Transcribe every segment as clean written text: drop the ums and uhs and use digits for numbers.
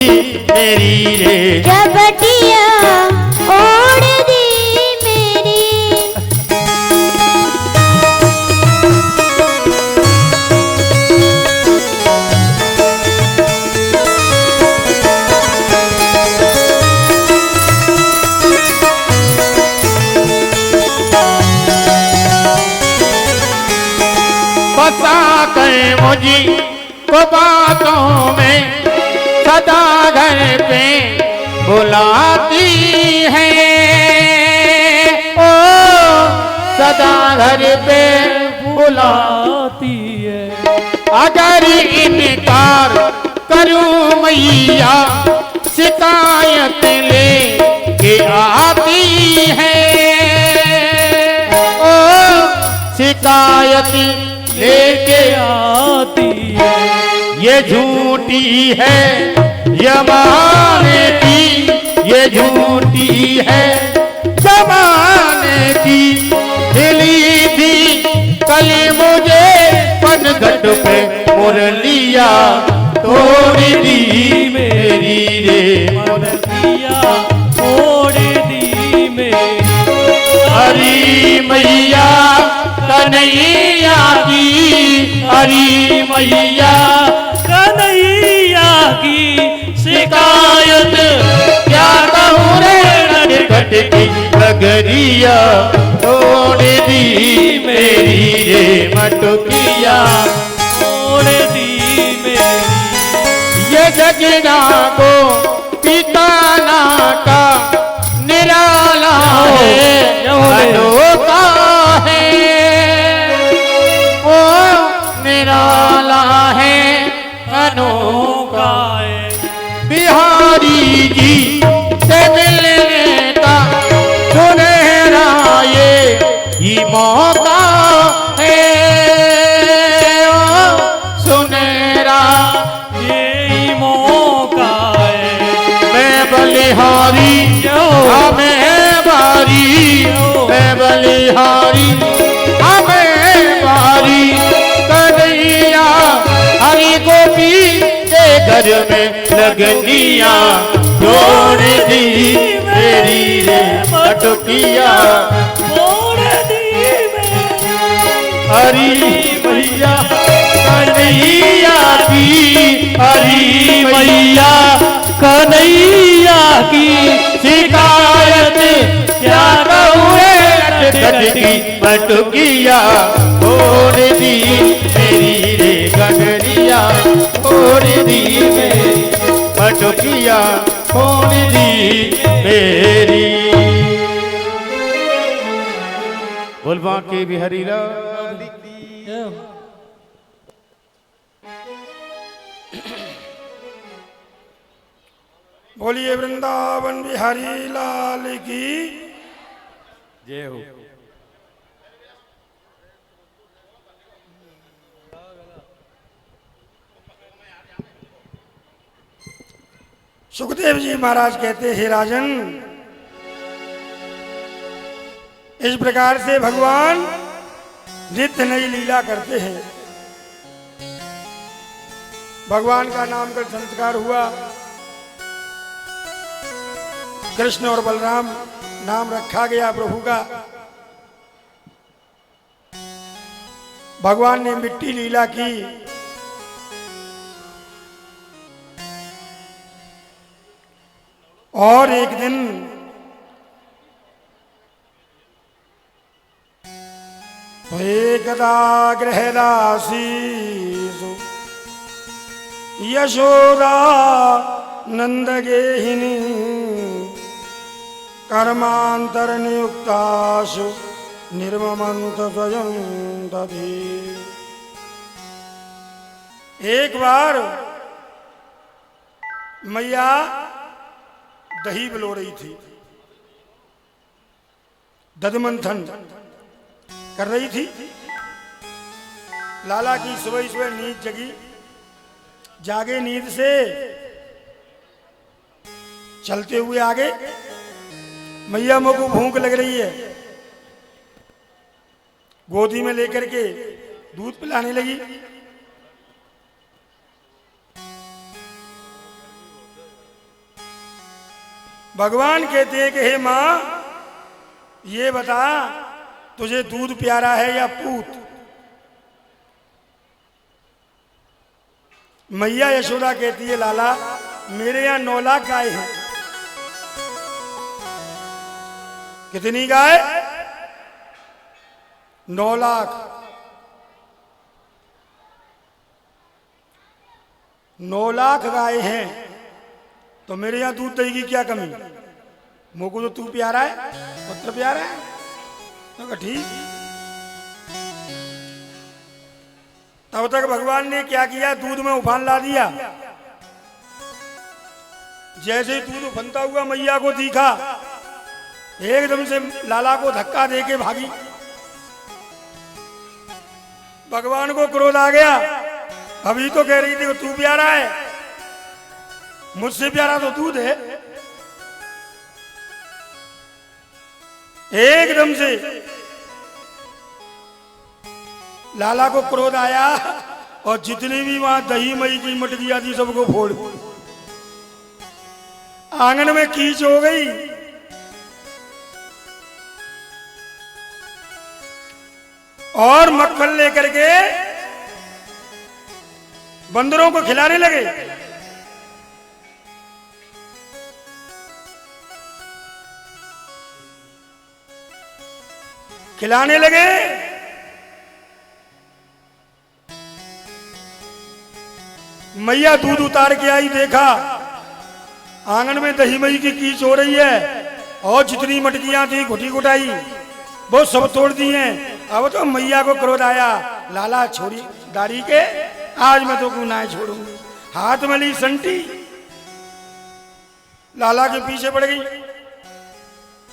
मेरी रे झपटिया ओढ़ दी मेरी। बसा कर मुझी को बातों में सदा घर पे बुलाती है। ओ सदा घर पे बुलाती है। अगर इनकार करूं मैया शिकायत ले के आती है। ओ शिकायत लेके आती है। ये झूठी है जमाने की, ये झूठी है जमाने की। मिली थी कल मुझे पनघट पे मुरलिया तोड़ दी मेरी रे मुरलिया तोड़ दी मेरी। हरी मैया कन्हैया की, हरी मैया कन्हैया की शिकायत क्या कहूँ रे नटखट की नगरिया तोड़ दी मेरी रे मटकिया तोड़ दी मेरी। ये जगना को पिताना का निराला है अनोखा है। ओ निराला है अनोखा है। बिहारी जी से मिलने का सुनहरा ये मौका है। ओ सुनहरा ये मौका है। मैं बलिहारी हमें बारी, मैं बलिहारी हमें बारी। कन्हैया हरि गोपी के घर में लगनिया तोड़ दी मेरी रे मटकिया तोड़ दी मेरी। हरी मैया कन्हैया की, हरी मैया कन्हैया की शिकायत क्या कहूँ नटखट की मटकिया तोड़ दी मेरी रे गगरिया तोड़ दी मेरी मटकिया तोड़ दी मेरी। बोलबा के बिहारी लाल की। बोलिए वृंदावन बिहारी लाल की जय हो। सुखदेव जी महाराज कहते हैं राजन, इस प्रकार से भगवान नित्य नई लीला करते हैं। भगवान का नामकरण संस्कार हुआ। कृष्ण और बलराम नाम रखा गया प्रभु का। भगवान ने मिट्टी लीला की। और एक दिन एकदा गृहदासीसु यशोदा नंद गेहिनी कर्मांतर नियुक्तासु निर्ममंत स्वयं दधी। एक बार मैया दही बिलो रही थी, दधमंथन कर रही थी। लाला की सुबह सुबह नींद जगी, जागे नींद से, चलते हुए आगे। मैया मुझ को भूख लग रही है, गोदी में लेकर के दूध पिलाने लगी। भगवान कहते हैं कि हे माँ ये बता तुझे दूध प्यारा है या पूत। मैया यशोदा कहती है लाला मेरे यहाँ 9 लाख गाय हैं। कितनी गाय? 9 लाख। 9 लाख गाय हैं तो मेरे यहाँ दूध दही की क्या कमी? मुझको तो तू प्यारा है, पुत्र प्यारा है। तो कहा ठीक। तब तक भगवान ने क्या किया, दूध में उफान ला दिया। जैसे ही दूध उफनता हुआ मैया को दिखा, एकदम से लाला को धक्का देके भागी। भगवान को क्रोध आ गया। अभी तो कह रही थी कि तू प्यारा है, मुझसे प्यारा तो दूध है। एकदम से लाला को क्रोध आया और जितनी भी वहां दही मई की मटकियां थी सबको फोड़, आंगन में कीच हो गई। और मक्खन लेकर के बंदरों को खिलाने लगे। खिलाने लगे। मैया दूध उतार के आई, देखा आंगन में दही मई की कीच हो रही है और जितनी मटकियां थी घुटी घुटाई वो सब तोड़ दी हैं। अब तो मैया को क्रोध आया, लाला छोड़ी दाढ़ी के, आज मैं तो को ना छोड़ूंगी। हाथ में ली संटी, लाला के पीछे पड़ गई।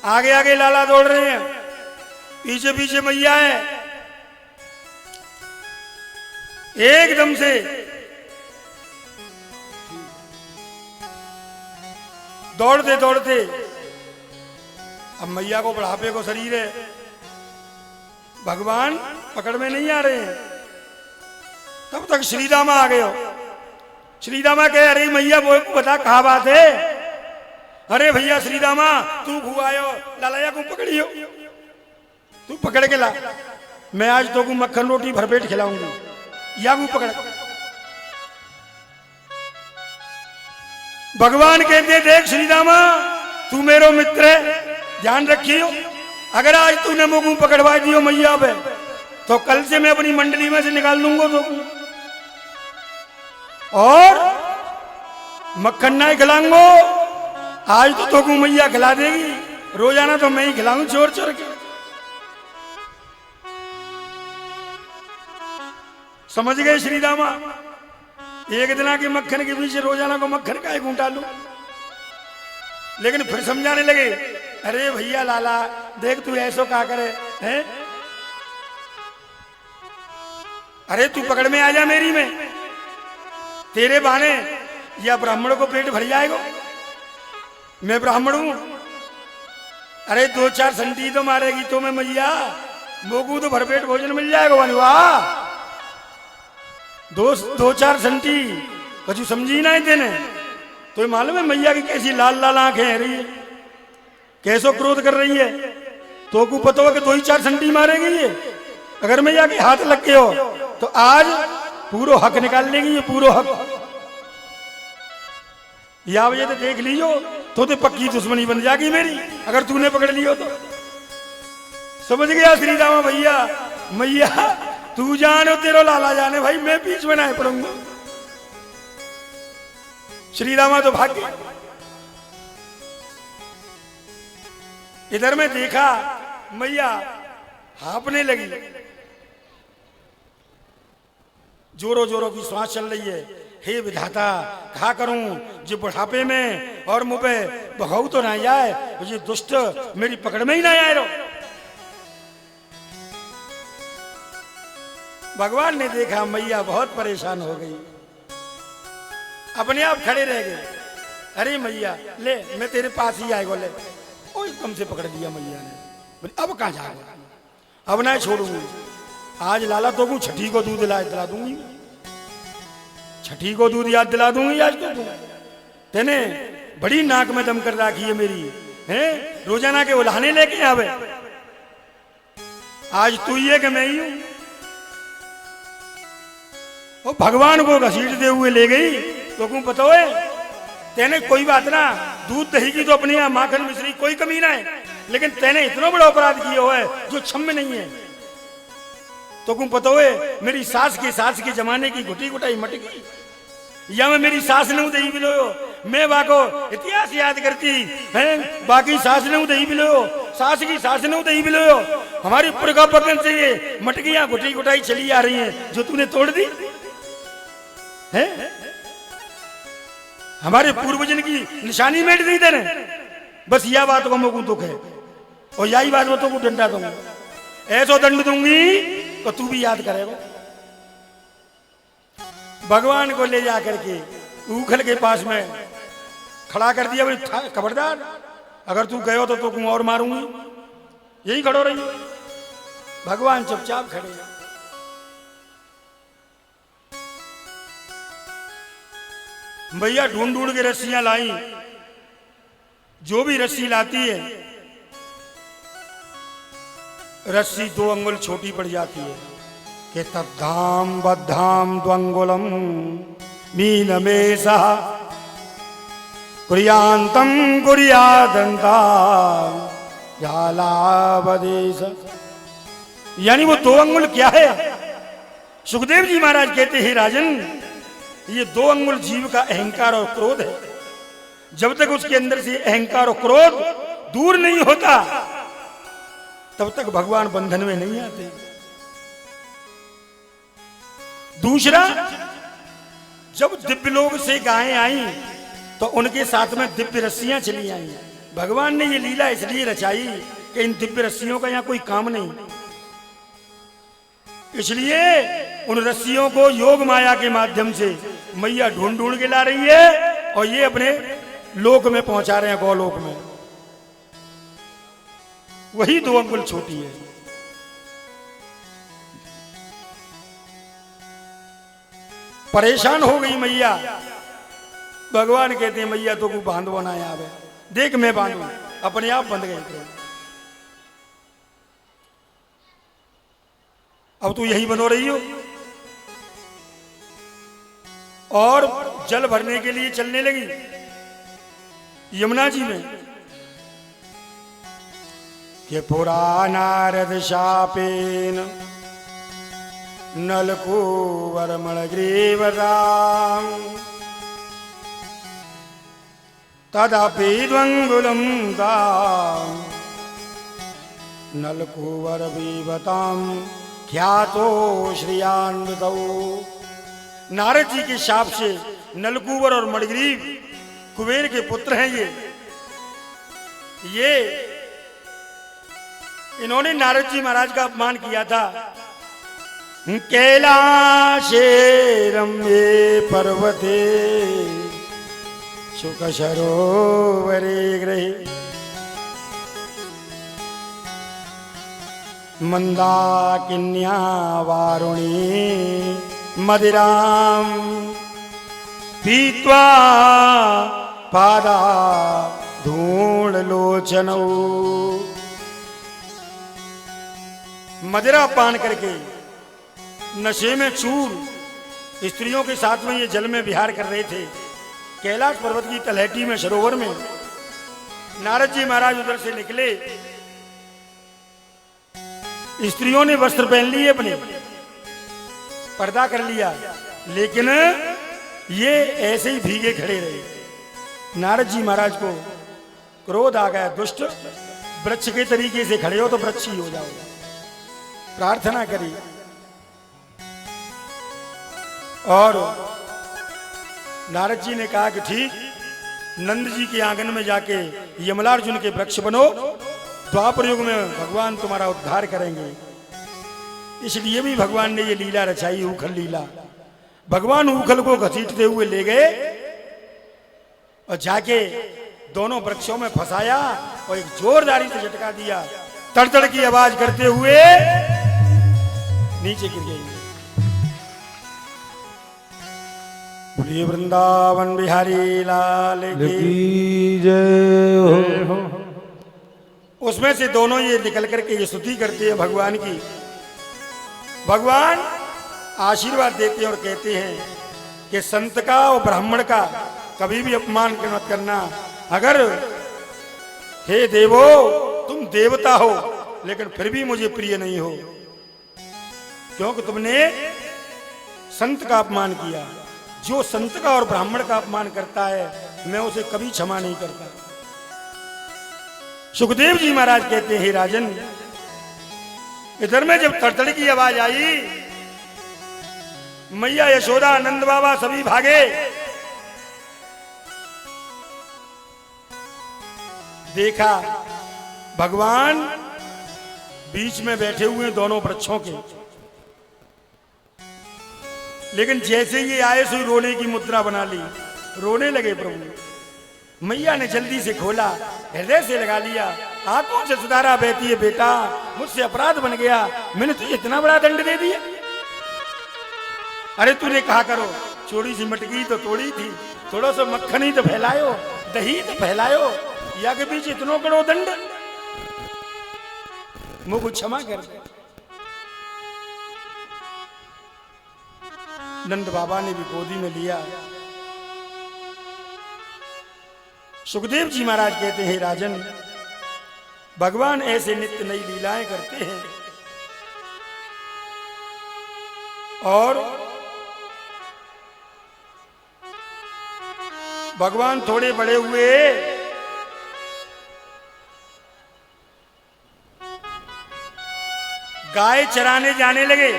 आगे आगे लाला दौड़ रहे हैं, पीछे पीछे मैया है। एकदम से दौड़ते दौड़ते, अब मैया को बुढ़ापे को शरीर है, भगवान पकड़ में नहीं आ रहे हैं। तब तक श्रीदामा आ गए हो। श्रीदामा कहे अरे मैया वो बता कहा बात है। अरे भैया श्रीदामा तू घुआयो लालाया को पकड़ियो, तू पकड़ के ला, मैं आज तो को मक्खन रोटी भरपेट खिलाऊंगी, या को पकड़। भगवान कहते देख श्रीदामा तू मेरो मित्र है, ध्यान रखियो, अगर आज तूने मुझको पकड़वा दियो मैया पे तो कल से मैं अपनी मंडली में से निकाल दूंगा तो, और मक्खन नहीं खिलाऊंगो। आज तो तुमको मैया खिला देगी, रोजाना तो मैं ही खिलाऊं चोर चोर के। समझ गए श्रीदामा? एक दिन के मक्खन के पीछे रोजाना को मक्खन का एक घूंटा लूं। लेकिन फिर समझाने लगे अरे भैया लाला देख तू ऐसो क्या करे हैं? अरे तू पकड़ में आ जा मेरी में, तेरे बहाने या ब्राह्मण को पेट भर जाएगा। मैं ब्राह्मण हूं। अरे 2-4 संटी तो मारेगी तो मैं मैया मोगू तो भरपेट भोजन मिल जाएगा। वाह 2-4 संटी कछु समझी ना तेने तो मालूम है मैया की कैसी लाल लाल आंखें है रही है, कैसो क्रोध कर रही है। तो को पता हो कि 2-4 संटी मारेगी ये। अगर मैया के हाथ लग के हो तो आज पूरा हक निकाल लेगी ये, पूरा हक। या वजह तो देख लीजो तो पक्की दुश्मनी बन जाएगी मेरी अगर तूने पकड़ लियो तो। समझ गया श्रीदामा भैया? मैया तू जाने तेरो लाला जाने, भाई मैं बीच में ना पड़ूंगा। श्रीदामा तो भाग गए। इधर में देखा मैया हाँपने लगी, जोरों जोरों की सांस चल रही है। हे विधाता कहा करूं जो बुढ़ापे में और मुंह पे बहाऊ तो ना जाए, ये दुष्ट मेरी पकड़ में ही ना आए। भगवान ने देखा मैया बहुत परेशान हो गई, अपने आप खड़े रह गए। अरे मैया ले मैं तेरे पास ही आएगा, ले ओ एकदम से पकड़ दिया मैया ने। अब कहाँ जाएगा, अब ना छोड़ूंगी। आज लाला तो को छठी को दूध दिला दूंगी, छठी को दूध याद दिला दूंगी आज तो तेने बड़ी नाक में दम कर राखी है मेरी, हैं रोजाना के उल्हाने लेके आवे। आज तू ही है कि मैं ही हूं। वो भगवान को घसीटते हुए ले गई तो क्यों पता है तेने, कोई बात ना, दूध दही की तो अपनी यहाँ माखन मिश्री कोई कमी ना है, लेकिन तेने इतना बड़ा अपराध किया हुआ है जो क्षम्य नहीं है। तो क्यों पता है मेरी सास के जमाने की घुटी घुटाई मटकी, या मैं मेरी सास ने दही बिलो, मैं बाको इतिहास याद करती है, बाकी सास ने दही बिलो, सास की सास ने दही बिलो, हमारी पुरखा पकन से ये मटकियां घुटी घुटाई चली आ रही हैं जो तूने तोड़ दी है। हमारे पूर्वजन की निशानी मेट दी तेने। बस यह बात को मुझको दुख है और यही बात तो को डंडा दूंगा, ऐसा दंड दूंगी तो तू भी याद करेगा। भगवान को ले जा करके उखल के पास में खड़ा कर दिया, बोले खबरदार अगर तू गयो तो तू और मारूंगी, यही खड़ो रही। भगवान चुपचाप खड़े। भैया ढूंढ ढूंढ के रस्सियां लाई, जो भी रस्सी लाती है रस्सी 2 अंगुल छोटी पड़ जाती है कि तद्धाम बद्धाम द्वंगुलम मीनमेशा कुर्यांतम कुर्यादंता जालावदेश। यानी वो 2 अंगुल क्या है? सुखदेव जी महाराज कहते हैं राजन, ये 2 अंगुल जीव का अहंकार और क्रोध है। जब तक उसके अंदर से अहंकार और क्रोध दूर नहीं होता तब तक भगवान बंधन में नहीं आते। दूसरा, जब दिव्य लोक से गायें आई तो उनके साथ में दिव्य रस्सियां चली आई। भगवान ने ये लीला इसलिए रचाई कि इन दिव्य रस्सियों का यहां कोई काम नहीं, इसलिए उन रस्सियों को योग माया के माध्यम से मैया ढूंढ ढूंढ के ला रही है और ये अपने लोक में पहुंचा रहे हैं, गौलोक में। वही 2 अंगुल छोटी है। परेशान हो गई मैया। भगवान कहते हैं मैया तो को बांधो ना आवे, देख मैं बांधू, अपने आप बंध गई। अब तू यही बनो रही हो। और जल भरने के लिए चलने लगी यमुना जी में कि पुरानारद शापेन नलकूवर मणग्रीवराम तदापि द्वंगुलम दाम नलकूवर विवताम ख्यातो श्रियान्वितौ। नारद जी के शाप से नलकूवर और मणिग्रीव कुबेर के पुत्र हैं ये इन्होंने नारद जी महाराज का अपमान किया था। कैलाशे रम्ये पर्वते सुख सरोवरे गृहे मंदाकिन्या वारुणी मदिराम पीत्वा पादा धूल लोचनौ। मदिरा पान करके नशे में चूर स्त्रियों के साथ में ये जल में विहार कर रहे थे। कैलाश पर्वत की तलहटी में सरोवर में नारद जी महाराज उधर से निकले। स्त्रियों ने वस्त्र पहन लिए, अपने पर्दा कर लिया, लेकिन ये ऐसे ही भीगे खड़े रहे। नारद जी महाराज को क्रोध आ गया। दुष्ट, वृक्ष के तरीके से खड़े हो तो वृक्ष ही हो जाओगे। प्रार्थना करी और नारद जी ने कहा कि ठीक, नंद जी के आंगन में जाके यमलार्जुन के वृक्ष बनो, द्वापर युग में भगवान तुम्हारा उद्धार करेंगे। इसलिए भी भगवान ने ये लीला रचाई, उखल लीला। भगवान उखल को घसीटते हुए ले गए और जाके दोनों वृक्षों में फंसाया और एक जोरदारी से झटका दिया। तड़तड़ की आवाज करते हुए नीचे गिर गई। बोलिए वृंदावन बिहारी लाल की। की जय हो। उसमें से दोनों ये निकल करके ये स्तुति करते हैं भगवान की। भगवान आशीर्वाद देते हैं और कहते हैं कि संत का और ब्राह्मण का कभी भी अपमान मत करना। अगर हे देवो तुम देवता हो लेकिन फिर भी मुझे प्रिय नहीं हो, क्योंकि तुमने संत का अपमान किया। जो संत का और ब्राह्मण का अपमान करता है मैं उसे कभी क्षमा नहीं करता। सुखदेव जी महाराज कहते हैं, राजन इधर में जब तड़तड़ की आवाज आई, मैया यशोदा नंद बाबा सभी भागे। देखा भगवान बीच में बैठे हुए दोनों वृक्षों के, लेकिन जैसे ये आए सो रोने की मुद्रा बना ली, रोने लगे प्रभु। मैया ने जल्दी से खोला, हृदय से लगा लिया, आंखों से सुधारा बहती है, बेटा मुझसे अपराध बन गया, मैंने तुझे इतना बड़ा दंड दे दिया। अरे तूने कहा करो, छोटी सी मटकी तो तोड़ी थी, थोड़ा सा मक्खन ही तो फैलायो, दही तो फैलायो, या के बीच इतनो करो दंड, मुझको क्षमा कर दे। नंद बाबा ने भी गोदी में लिया। सुखदेव जी महाराज कहते हैं, राजन भगवान ऐसे नित्य नई लीलाएं करते हैं और भगवान थोड़े बड़े हुए गाय चराने जाने लगे।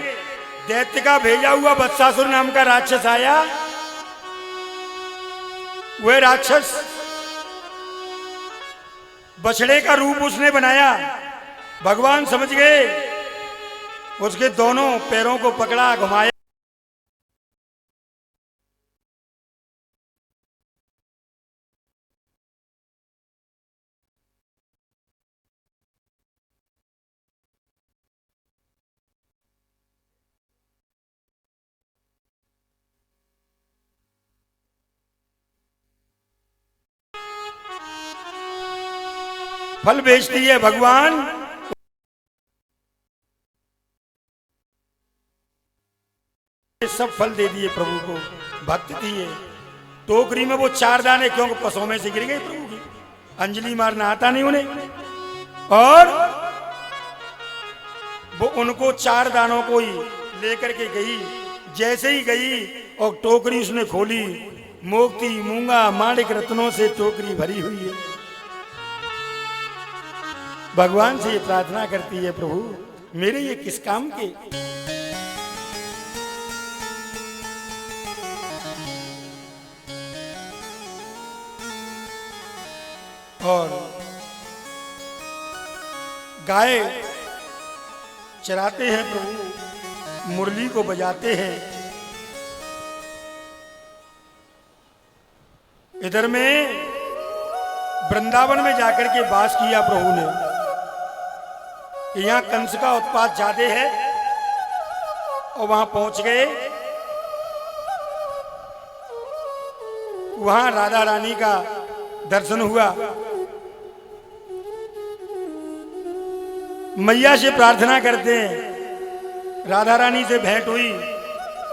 दैत्य का भेजा हुआ वत्सासुर नाम का राक्षस आया। वह राक्षस बछड़े का रूप उसने बनाया। भगवान समझ गए, उसके दोनों पैरों को पकड़ा, घुमाया, फल बेचती है भगवान। सब फल दे दिए प्रभु को, भक्त दिए। टोकरी में वो 4 दाने, क्योंकि पसों में से गिर गए प्रभु की, अंजलि मारना आता नहीं उन्हें, और वो उनको 4 दानों को ही लेकर के गई। जैसे ही गई और टोकरी उसने खोली, मोती मूंगा माणिक रत्नों से टोकरी भरी हुई है। भगवान से ये प्रार्थना करती है, प्रभु मेरे ये किस काम के। और गाय चराते हैं प्रभु, मुरली को बजाते हैं। इधर में वृंदावन में जाकर के वास किया प्रभु ने कि यहां कंस का उत्पात ज्यादा है, और वहां पहुंच गए। वहां राधा रानी का दर्शन हुआ। मैया से प्रार्थना करते हैं, राधा रानी से भेंट हुई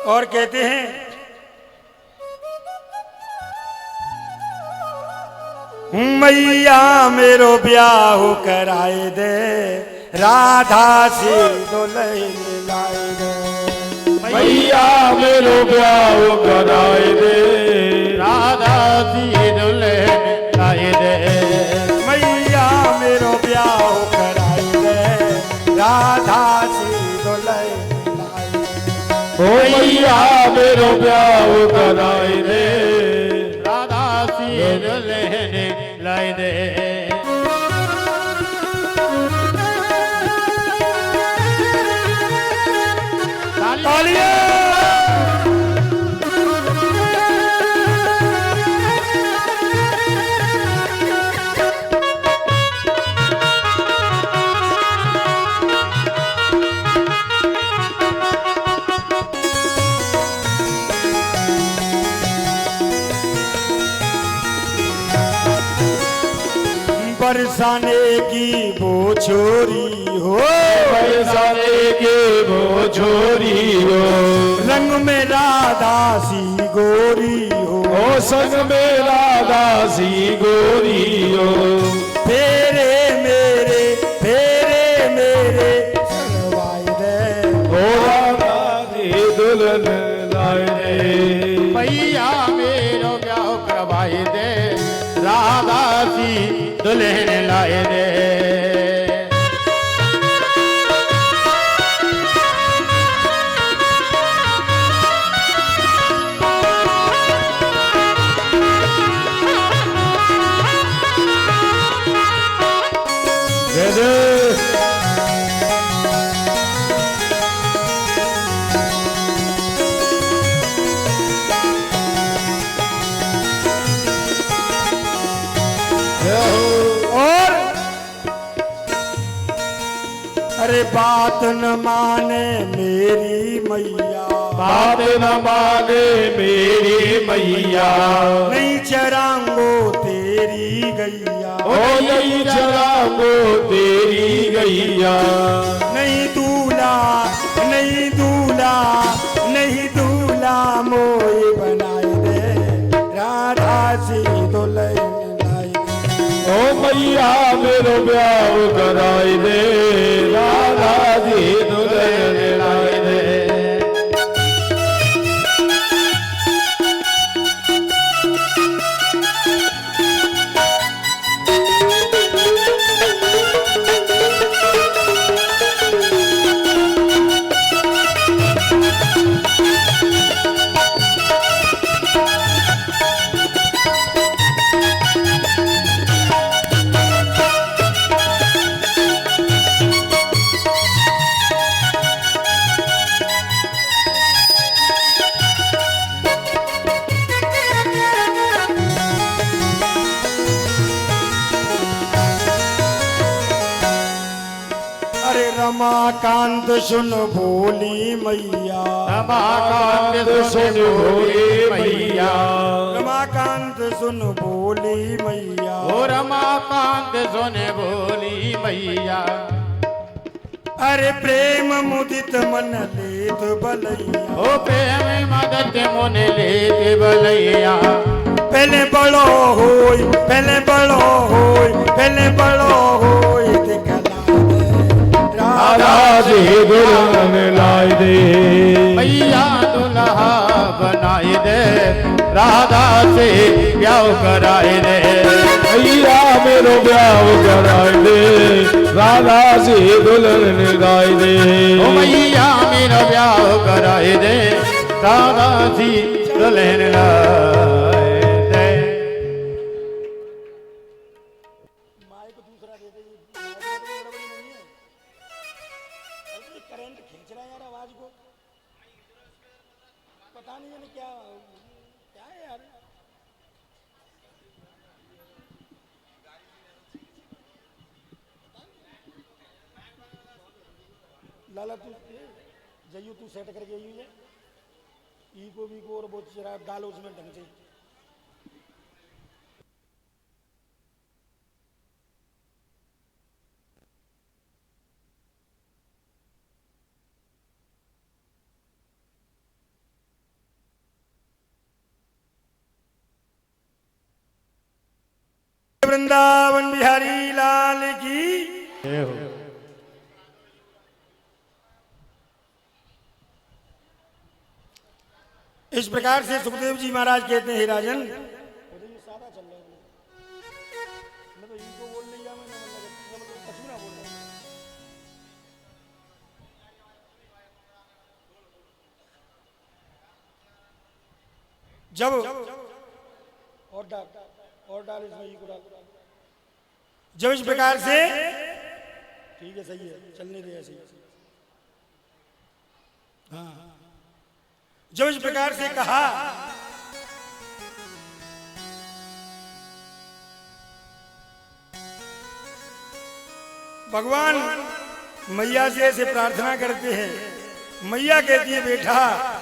और कहते हैं, मैया मेरो ब्याह कराए दे, राधा से दुल्हन लाए दे। मैया मेरो ब्याह कराए दे, राधा सी दुल्हन लाए दे। मैया मेरो ब्याह कराए दे, राधा से दुल्हन लाए दे। ओ मैया मेरो ब्याह कराए दे, राधा सी दुल्हन लाए दे। तालियां। बरसाने की वो छोरी हो, बरसाने की वो छोरी हो, रंग में राधा सी गोरी हो, ओ संग में राधा सी गोरी हो, फेरे मेरे सरवाए दे, ओ राधा दी दुल्हन लाए दे, भैया मेरो ब्याह करवाए दे, राधा सी दुल्हन लाए दे। और अरे बात न माने मेरी मैया, बात न माने मेरी मैया, नहीं चरांगो तेरी गैया, ओ नहीं चरांगो तेरी गैया, नहीं दूल्हा नहीं दूल्हा नहीं दूल्हा मोई बनाए दे, राधा सी दुल्हन लाई दे। ओ मैया मेरो ब्याह कराई दे, राधा दी दुल्हन लाई दे। अरे रमाकांत सुन बोली मैया, रमाकांत सुन बोली मैया, रमाकांत सुन बोली मैया, ओ रमाकांत सुन बोली मैया, अरे प्रेम मुदित मन लेत बलैया, ओ प्रेम मदद मुन लेते बलैया, पहले बड़ो होई पहले बड़ो होई पहले बड़ो होई दिखला दे, राधा दी दुल्हन लाई दे, भैया दुल्हा बनाए दे, राधा से ब्याह कराए दे। भैया मेरो ब्याह कराई दे, राधा सी दुल्हन लाई दे, ओ भैया मेरा ब्याह कराए दे, राधा सी दुल्हन लाए दे। माइक दूसरा दे दे, गड़बड़ी नहीं है, अरे करंट खींच रहा है यार आवाज को, पता नहीं है क्या क्या है यार। लाला तू जयू तू सेट करके आई हुई है, ई को भी को और बहुत शराब डालो उसमें ढंग से। वृंदावन बिहारी लाल की। इस प्रकार से सुखदेव जी महाराज कहते हैं, हे राजन सादा चल रहा है, मैं तो इनको बोल लिया, मैं कछु ना बोल रहा। जब और डाल इसमें ई को डाल, जब इस प्रकार से ठीक है, सही है, चलने दे ऐसे। हाँ, जब इस प्रकार से कहा, भगवान मैया से ऐसे प्रार्थना करते हैं। मैया कहती है, बेटा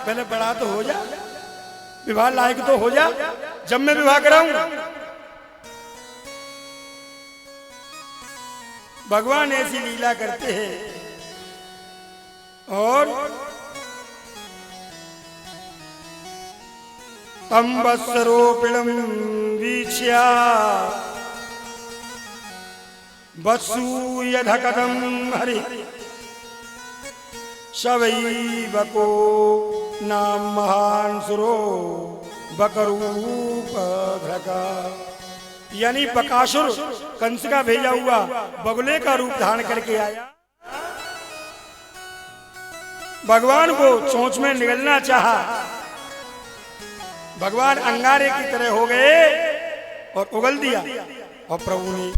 पहले बड़ा तो हो जा, विवाह लायक तो हो जा, जब मैं विवाह कराऊं। भगवान ऐसी लीला करते हैं। और तम वत्सरोपिणम वीक्ष्या वत्सूयधकदम हरि शवैवको नाम महान सुरो बकरूपधृका। यानी बकासुर कंस का भेजा हुआ बगुले का रूप धारण करके आया। भगवान को चोंच में निगलना चाहा, भगवान अंगारे की तरह हो गए और उगल दिया। और प्रभु ने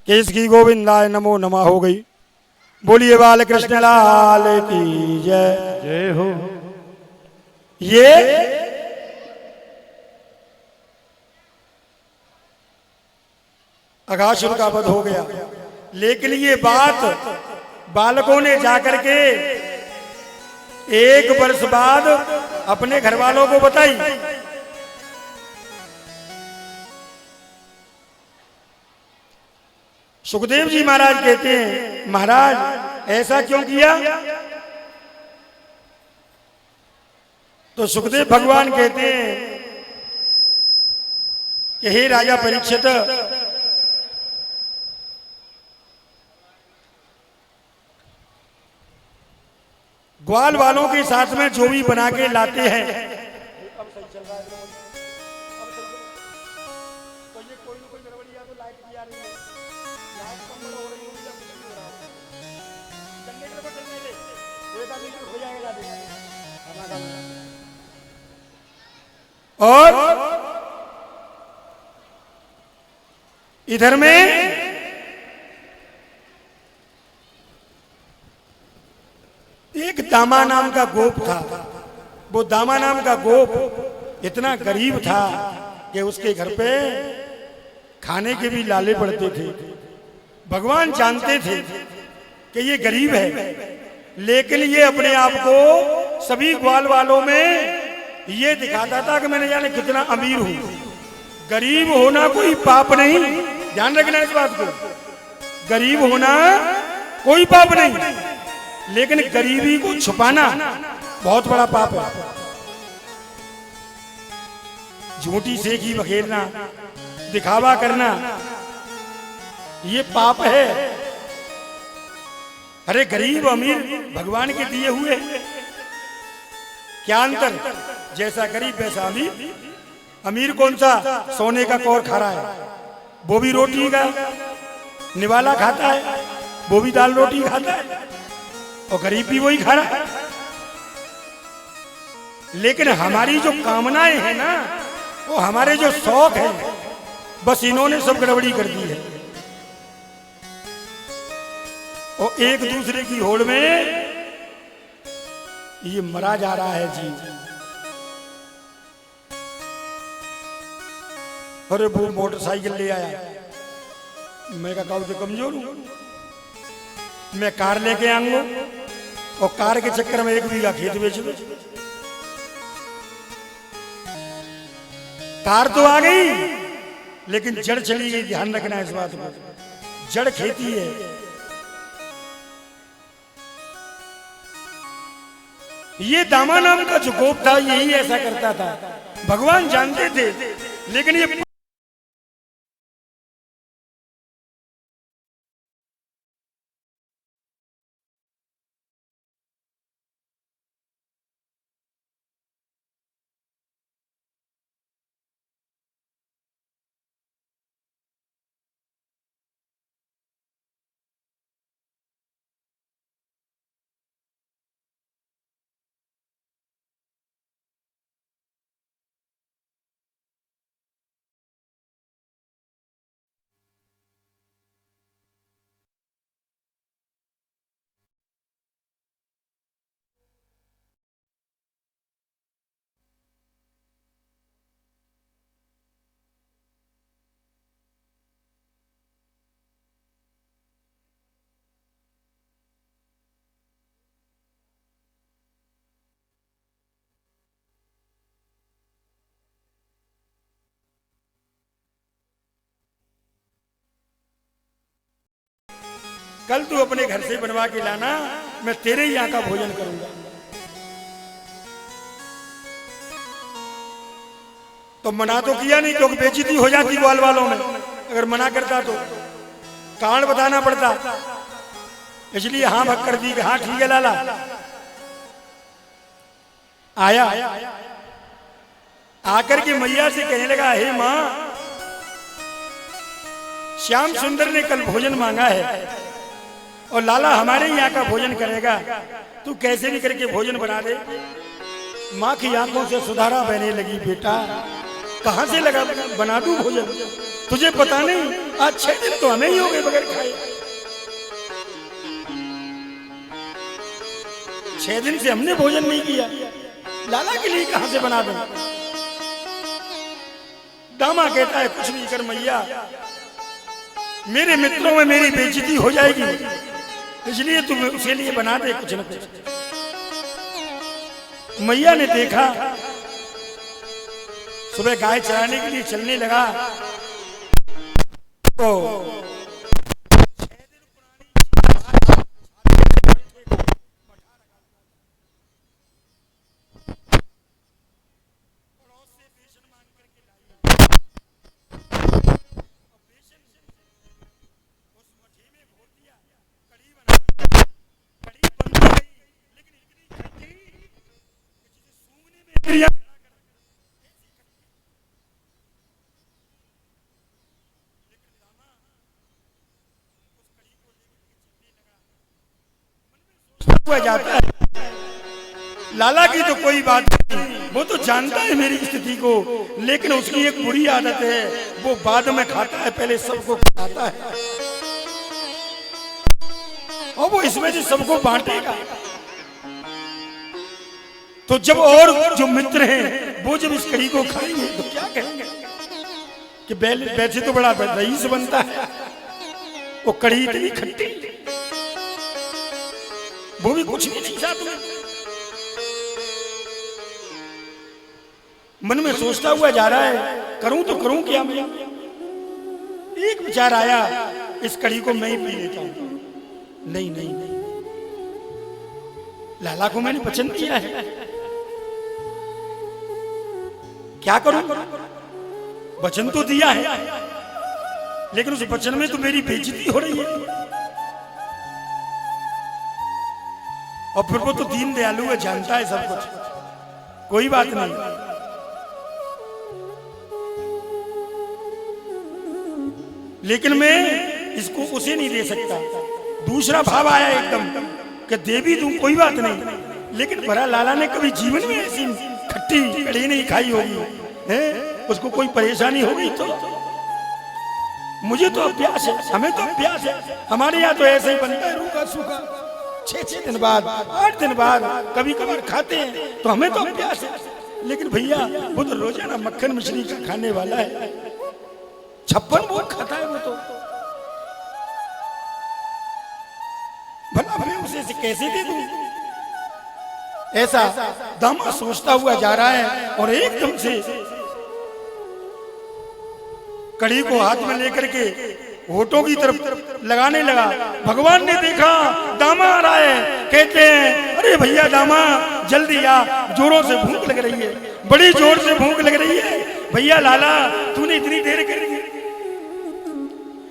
केस की गोविंदाय नमो नमः हो गई। बोलिए बाल कृष्ण लाल की जय। जय हो। ये अघासुर का वध हो गया, लेकिन ये बात बालकों ने जाकर के 1 वर्ष बाद अपने घर वालों को बताई। सुखदेव जी महाराज कहते हैं, महाराज ऐसा क्यों किया? तो सुखदेव भगवान कहते हैं कि हे राजा परीक्षित, ग्वाल वालों के साथ में जो भी बना के लाते हैं, और इधर में एक दामा नाम का गोप था। वो दामा नाम का गोप इतना गरीब था कि उसके घर पे खाने के भी लाले पड़ते थे। भगवान जानते थे कि ये गरीब है, लेकिन ये अपने आप को सभी ग्वाल वालों में ये दिखाता था कि मैंने जाने कितना अमीर हूं। गरीब होना कोई पाप नहीं, ध्यान रखना इस बात को। गरीब होना कोई पाप नहीं, लेकिन गरीबी को छुपाना बहुत बड़ा पाप है। झूठी सेखी बखेरना, दिखावा करना, ये पाप है। अरे गरीब अमीर भगवान के दिए हुए, क्या अंतर? जैसा गरीब वैसा अमीर। अमीर कौन सा? सोने का कौर खा रहा है, वो भी रोटी का निवाला खाता है, वो भी दाल रोटी खाता है, और गरीब भी वही खा रहा है। लेकिन हमारी जो कामनाएं हैं ना, वो हमारे जो शौक है, बस इन्होंने सब गड़बड़ी कर दी है। और एक दूसरे की होड़ में ये मरा जा रहा है जी। अरे वो मोटरसाइकिल ले आया, मैं कहा तो कमजोर हूं, मैं कार लेके आऊंगा, और कार के चक्कर में 1 बीघा खेत बेच दो। कार तो आ गई, लेकिन जड़ चली गई। ध्यान रखना इस बात को, जड़ खेती है। ये दामा नाम का जो गोप था, यही ऐसा करता था। भगवान जानते थे, लेकिन ये कल तू अपने घर से बनवा के लाना, मैं तेरे यहाँ का भोजन करूंगा। तो मना तो किया नहीं, क्योंकि बेइज्जती हो जाती ग्वाल वालों में, अगर मना करता तो कारण बताना पड़ता, इसलिए हाँ भक कर दी कि हाँ ठीक है लाला। आया, आकर के मैया से कहने लगा, हे माँ, श्याम सुंदर ने कल भोजन मांगा है और लाला हमारे यहाँ का भोजन करेगा, तू कैसे भी करके भोजन बना दे। माँ की आंखों से सुधारा बहने लगी, बेटा कहां से लगा बना दूं भोजन, तुझे पता नहीं आज 6 दिन तो हमें ही हो गए बगैर खाए। 6 दिन से हमने भोजन नहीं किया, लाला के लिए कहां से बना दूं। दामा कहता है, कुछ नहीं कर मैया, मेरे मित्रों में मेरी बेइज्जती हो जाएगी, इसलिए तुम उसके लिए बना दे कुछ न कुछ। मैया ने देखा, सुबह गाय चराने के लिए चलने लगा तो हुआ जाता है। लाला की तो कोई बात नहीं, वो तो जानता है मेरी स्थिति को, लेकिन उसकी एक बुरी आदत है, वो बाद में खाता है, पहले सबको खाता है और वो इसमें से सबको बांटेगा। तो जब और जो मित्र हैं वो जब इस कड़ी को खाएंगे तो क्या कहेंगे कि वैसे तो बड़ा रईस बनता है, वो कड़ी इतनी खट्टी, वो भी कुछ भी नहीं साथ में। मन में सोचता हुआ जा रहा है, करूं तो करूं क्या मैं। एक विचार आया, इस कड़ी को मैं ही पी लेता हूं। नहीं नहीं नहीं, लाला को मैंने वचन दिया है, क्या करूं। वचन तो दिया है, लेकिन उस वचन में तो मेरी बेइज्जती हो रही है। और फिर वो तो दीन दयालु है, जानता है सब कुछ, कोई बात नहीं। लेकिन मैं इसको उसे नहीं दे सकता। दूसरा भाव आया एकदम कि दे भी दूं, कोई बात नहीं, लेकिन भरा लाला ने कभी जीवन में ऐसी खट्टी कड़ी नहीं खाई होगी, है उसको कोई परेशानी होगी तो। मुझे तो अभ्यास है, हमें तो अभ्यास है, हमारे यहाँ तो ऐसे ही बनता है रूखा सूखा, 6 दिन बाद 8 दिन बाद कभी कभार खाते हैं, तो हमें तो अभ्यास है। लेकिन भैया वो तो रोजाना मक्खन मछली का खाने वाला है, 56 भोग खाता है वो तो। भला मैं उसे कैसे दे दूं। ऐसा दामा सोचता हुआ जा रहा है और एकदम से कड़ी को हाथ में लेकर के होठों की तरफ लगाने लगा। भगवान ने देखा दामा आ रहा है, कहते हैं अरे भैया दामा जल्दी आ, जोरों से भूख लग रही है, बड़ी जोर से भूख लग रही है। भैया लाला तूने इतनी देर कर दी,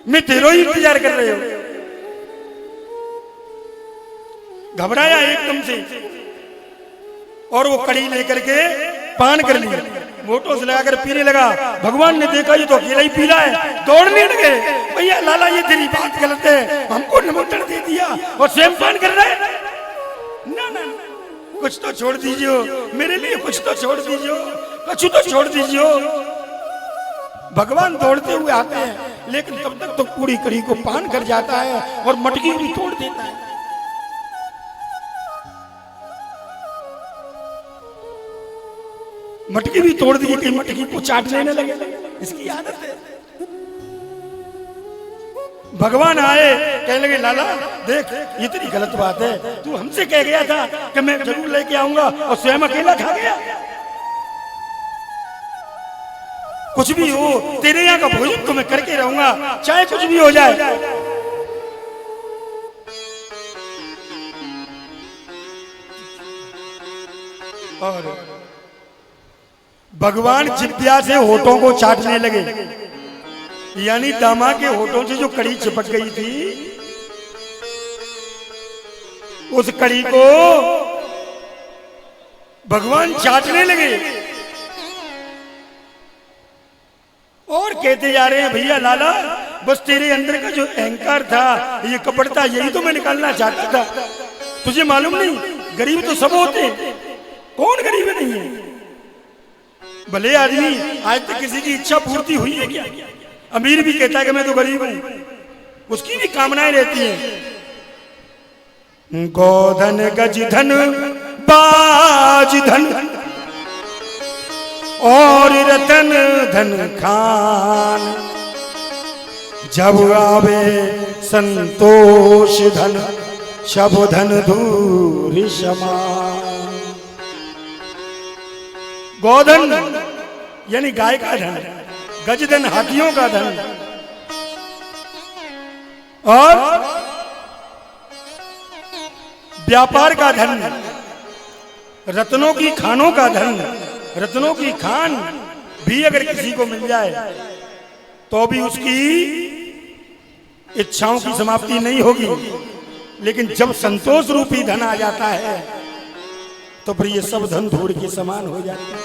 मैं तेरो ही इंतजार कर रहे हो। घबराया एकदम से और वो कड़ी लेकर के पान कर लिया, मोटो से लगाकर पीने लगा। भगवान ने देखा ये तो अकेला ही पी रहा है, दौड़ने लगे, भैया लाला ये तेरी बात गलत है, हमको निमंत्रण दे दिया और स्वयं पान कर रहा है। ना ना कुछ तो छोड़ दीजिए, मेरे लिए कुछ तो छोड़ दीजिए, कुछ तो छोड़ दीजिए। भगवान दौड़ते हुए आते हैं, लेकिन तब तक तो पूरी कड़ी को पान कर जाता है और मटकी भी तोड़ देता है। मटकी भी तोड़ दी कि मटकी को चाटने न लगे, इसकी आदत है। भगवान आए, कहने लगे लाला देख ये तेरी गलत बात है, तू हमसे कह गया था कि मैं जरूर लेके आऊंगा और स्वयं अकेला खा गया। कुछ भी हो तेरे यहाँ का भोजन तो मैं करके रहूंगा, चाहे कुछ भी हो जाए। और भगवान जिब्या से होठों को चाटने लगे, यानी दामा के होठों से जो कड़ी चिपक गई थी उस कड़ी को भगवान चाटने लगे और कहते जा रहे हैं भैया लाला बस तेरे अंदर का जो अहंकार था, ये कपटता, यही तो मैं निकालना चाहता था। तुझे मालूम नहीं गरीब तो सब होते हैं, कौन गरीब नहीं है? भले आदमी आज तक किसी की इच्छा पूर्ति हुई है क्या? अमीर भी कहता है कि मैं तो गरीब हूं, उसकी भी कामनाएं रहती हैं। गोधन गज धन बाज धन और रतन धन खान, जब आवे संतोष धन शब धन धूर समान। गोधन यानी गाय का धन, गजधन हाथियों का धन, और व्यापार का धन, रत्नों की खानों का धन। रत्नों की खान भी अगर किसी को मिल जाए तो भी उसकी इच्छाओं की समाप्ति नहीं होगी, लेकिन जब संतोष रूपी धन आ जाता है तो फिर ये सब धन धूड़ के समान हो जाते हैं।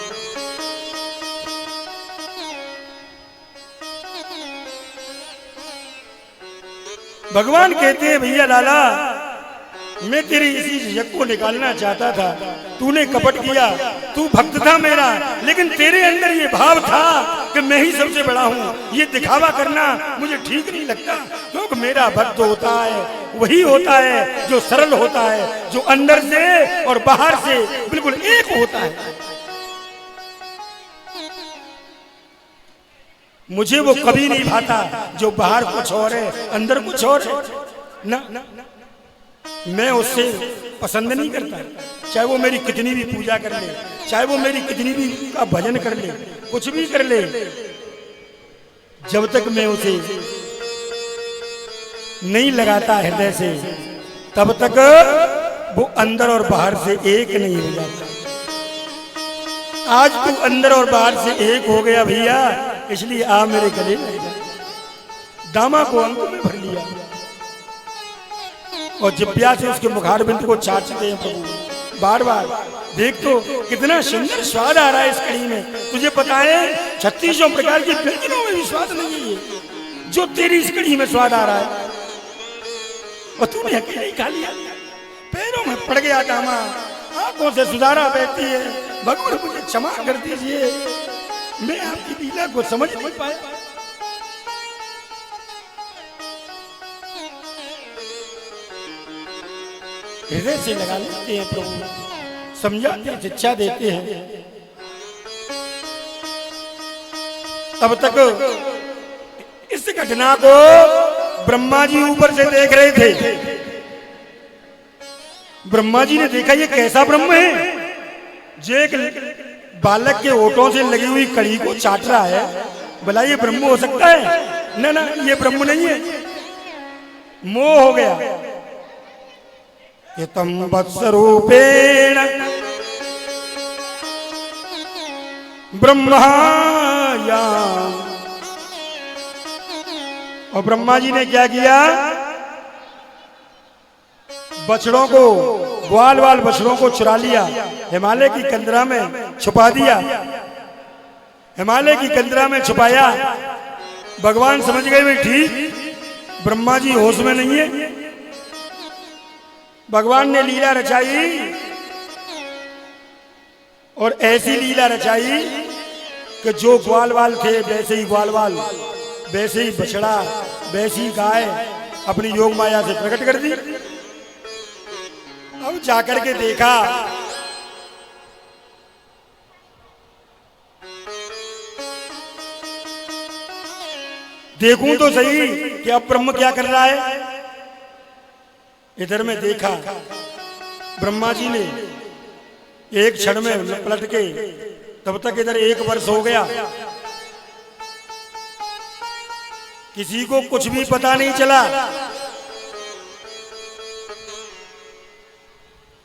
भगवान कहते हैं भैया लाला मैं तेरे इसी यज्ञ को निकालना चाहता था, तूने कपट किया, तू भक्त था मेरा, लेकिन तेरे अंदर ये भाव था कि मैं ही सबसे बड़ा हूँ। ये दिखावा करना मुझे ठीक नहीं लगता, क्योंकि मेरा भक्त होता है वही होता है जो सरल होता है, जो अंदर से और बाहर से बिल्कुल एक होता है। मुझे वो कभी नहीं भाता जो बाहर कुछ और है अंदर कुछ और है ना, मैं उससे पसंद नहीं करता, चाहे वो मेरी कितनी भी पूजा कर ले, चाहे वो मेरी कितनी भी का भजन कर ले, कुछ भी कर ले, जब तक मैं उसे नहीं लगाता हृदय से तब तक वो अंदर और बाहर से एक नहीं हो जाता। आज तू अंदर और बाहर से एक हो गया भैया, इसलिए आ मेरे गले लग जा। दामा को अंक में भर लिया और जिब्या से उसके मुखारबिंद को चाटते हैं प्रभु बार बार। देख तो कितना सुंदर स्वाद आ रहा है इस कड़ी में। तुझे पता है 3600 प्रकार के व्यंजनों में भी स्वाद नहीं है जो तेरी इस कड़ी में स्वाद आ रहा है, और तूने अकेले ही खा लिया। पैरों में पड़ गया दामा, आंखों से सुधारा बहती है। भगवान मुझे क्षमा कर दीजिए, मैं आपकी लीला को समझ नहीं पाया। हृदय से लगा लेते हैं प्रभु, समझाते हैं, शिक्षा देते हैं। तब तक इस घटना को ब्रह्मा जी ऊपर से देख रहे थे। ब्रह्मा जी ने देखा ये कैसा ब्रह्म है जो एक बालक के होठों से लगी हुई कड़ी को चाट रहा है। भला ये ब्रह्म हो सकता है? ना ना, ये ब्रह्म नहीं है, मोह हो गया। तम वत्सरूपेण ब्रह्माया, और ब्रह्मा जी ने क्या किया, बछड़ों को, ग्वाल वाल बछड़ों को चुरा लिया, हिमालय की कंदरा में छुपा दिया। हिमालय की कंदरा में छुपाया। भगवान समझ गए भाई ठीक ब्रह्मा जी होश में नहीं है। भगवान ने लीला रचाई और ऐसी लीला रचाई कि जो ग्वाल वाल थे वैसे ही ग्वाल वाल, वैसे ही बछड़ा, वैसी ही गाय अपनी योग माया से प्रकट कर दी। अब जाकर के देखा देखूं तो सही कि अब ब्रह्म क्या कर रहा है। इधर में देखा ब्रह्मा जी ने एक क्षण में पलट के, तब तक इधर 1 वर्ष हो गया, किसी को कुछ भी पता नहीं चला।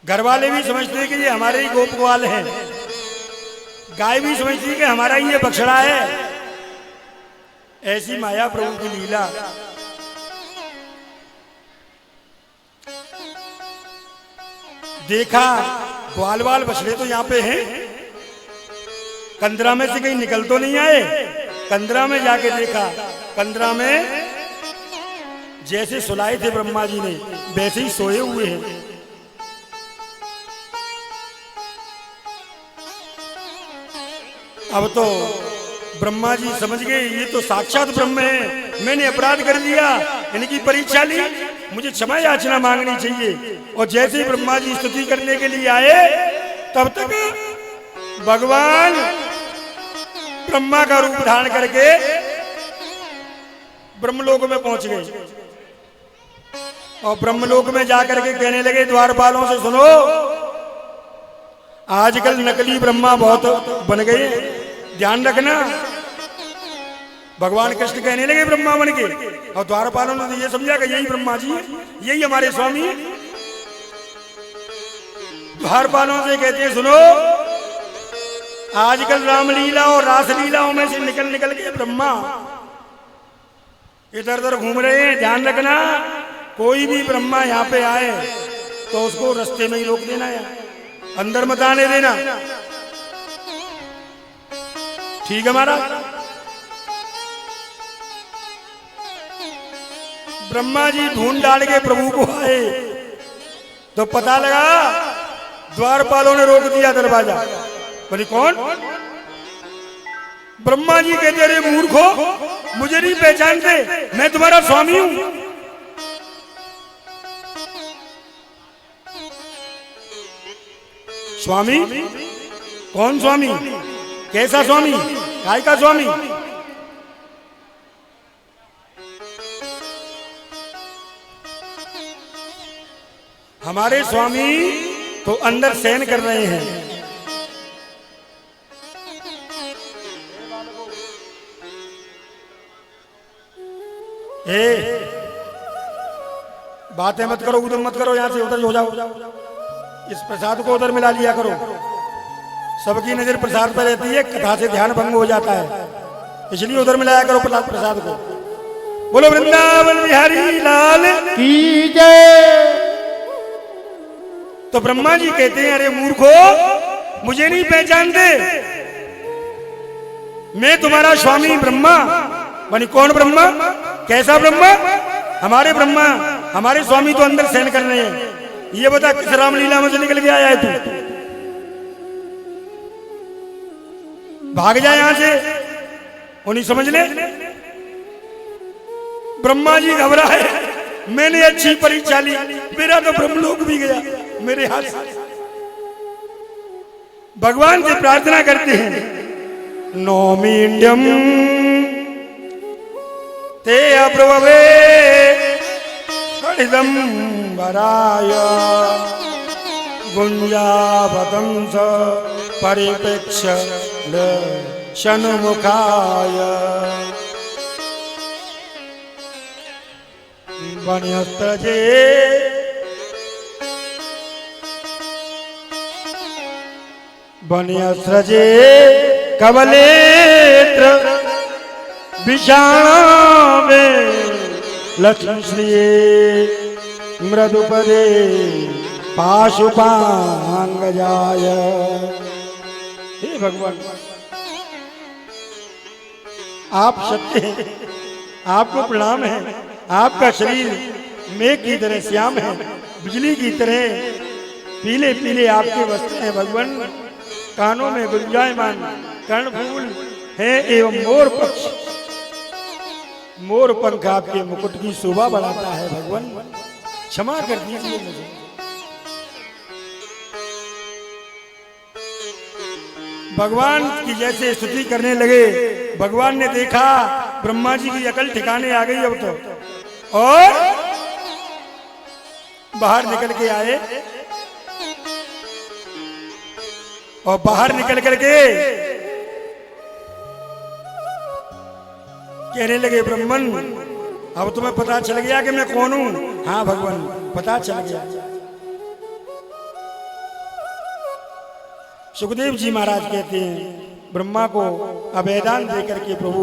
घर वाले भी समझते हैं कि ये हमारे ही गोप ग्वाल हैं, गाय भी समझती है कि हमारा ये बछड़ा है। ऐसी माया प्रभु की लीला। देखा ग्वाल वाल बछड़े तो यहाँ पे हैं, कंदरा में से कहीं निकल तो नहीं आए। कंदरा में जाके देखा, कंदरा में जैसे सुलाए थे ब्रह्मा जी ने वैसे ही सोए हुए हैं। अब तो ब्रह्मा जी समझ गए ये तो साक्षात ब्रह्म है, मैंने अपराध कर दिया, इनकी परीक्षा ली, मुझे क्षमा याचना मांगनी चाहिए। और जैसे ही ब्रह्मा जी स्तुति करने के लिए आए तब तक भगवान ब्रह्मा का रूप धारण करके ब्रह्मलोक में पहुंच गए। और ब्रह्मलोक में जाकर के कहने लगे द्वारपालों से, सुनो आजकल नकली ब्रह्मा बहुत बन गए, ध्यान रखना। भगवान कृष्ण कहने लगे ब्रह्मा बन के, और द्वारपालों ने तो ये समझा कि यही ब्रह्मा जी है, यही हमारे स्वामी है। द्वारपालों से कहते हैं, सुनो आजकल रामलीला और रासलीलाओं में से निकल निकल के ब्रह्मा इधर उधर घूम रहे हैं, ध्यान रखना। कोई भी ब्रह्मा यहाँ पे आए तो उसको रास्ते में ही रोक देना है, अंदर मत आने देना, ठीक है महाराज। ब्रह्मा जी ढूंढ डाल के प्रभु को आए तो पता लगा द्वारपालों ने रोक दिया दरवाजा। बोले कौन? ब्रह्मा जी कहते, अरे मूर्खो, मुझे नहीं पहचानते, मैं तुम्हारा स्वामी हूं। स्वामी? कौन स्वामी? कैसा स्वामी? काय का स्वामी? हमारे स्वामी तो अंदर शयन कर रहे हैं। बातें मत करो, उधर मत करो, यहां से उधर हो जाओ। इस प्रसाद को उधर मिला लिया करो, सबकी नजर प्रसाद पर रहती है, कथा से ध्यान भंग हो जाता है, इसलिए उधर मिलाया करो प्रसाद को। बोलो वृंदावन बिहारी लाल की जय। तो ब्रह्मा जी कहते हैं, अरे मूर्खो, मुझे नहीं पहचानते, मैं तुम्हारा स्वामी ब्रह्मा। बनी कौन ब्रह्मा? कैसा ब्रह्मा? हमारे ब्रह्मा, हमारे स्वामी तो अंदर शयन कर रहे हैं। ये बता किस रामलीला में से निकल के आया है तू? भाग जाए यहां से, उन्हीं समझ ले। ब्रह्मा जी घबराए, मैंने अच्छी परीक्षा ली, मेरा तो ब्रह्मलोक भी गया मेरे हाथ से। भगवान से प्रार्थना करते हैं, नौमींड्यम ते अब्रवे कड़िदंबराय गुंजावतंस परिपेक्ष शनुमुखाय वन्यस्तजे वन्यस्रजे कवलेत्र विषाणे लक्ष्मी श्रिये मृदुपदे पाशुपांगजाय। हे भगवान, आप सत्य हैं, आपको प्रणाम है। आपका शरीर मेघ की तरह श्याम है, बिजली की तरह पीले पीले आपके वस्त्र हैं भगवान। कानों में गुंजायमान कर्णफूल है एवं मोर पक्ष, मोर पंख आपके मुकुट की शोभा बढ़ाता है भगवान। क्षमा कर दीजिए मुझे। भगवान की जैसे स्तुति करने लगे, भगवान ने देखा ब्रह्मा जी की अकल ठिकाने आ गई अब तो, और बाहर निकल के आए। और बाहर निकल करके कहने लगे, ब्रह्मन अब तुम्हें पता चल गया कि मैं कौन हूं? हाँ भगवान, पता चल गया। सुखदेव जी महाराज कहते हैं ब्रह्मा को अभयदान देकर के प्रभु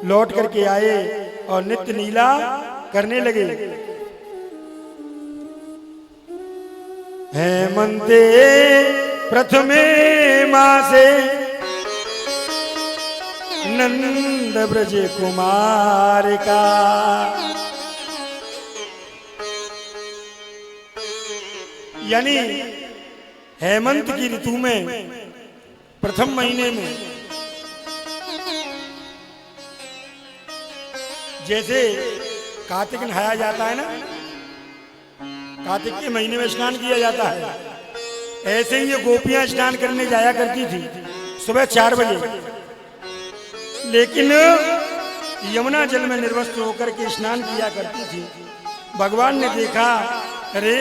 लौट करके आए और नित्य लीला करने लगे। हेमंते प्रथमे मासे नंद ब्रज कुमार का यानी हेमंत की ऋतु में प्रथम महीने में जैसे कार्तिक नहाया जाता है ना, कार्तिक के महीने में स्नान किया जाता है, ऐसे ही ये गोपियां स्नान करने जाया करती थी सुबह 4 बजे। लेकिन यमुना जल में निर्वस्त्र होकर के स्नान किया करती थी। भगवान ने देखा अरे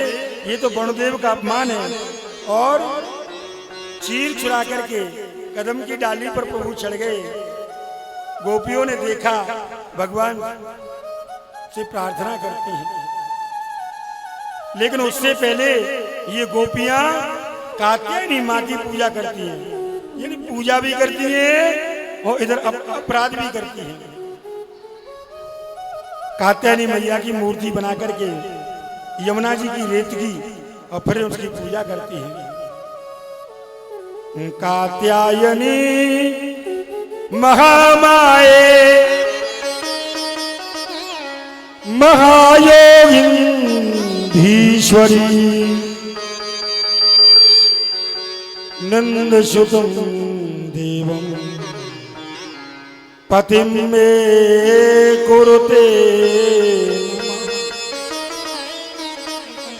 ये तो वरुणदेव का अपमान है, और चीर चुरा करके कदम की डाली पर प्रभु चढ़ गए। गोपियों ने देखा भगवान से प्रार्थना करते हैं, लेकिन उससे पहले ये गोपियां कात्यायनी माँ की पूजा करती हैं, यानी पूजा भी करती हैं और इधर अपराध भी करती हैं। कात्यायनी मैया की मूर्ति बना करके यमुना जी की रेत की और फिर उसकी पूजा करती हैं। कात्यायनी महामाये महायोगीश्वरी नंद सुतम देवम पतिम मे कुरुते।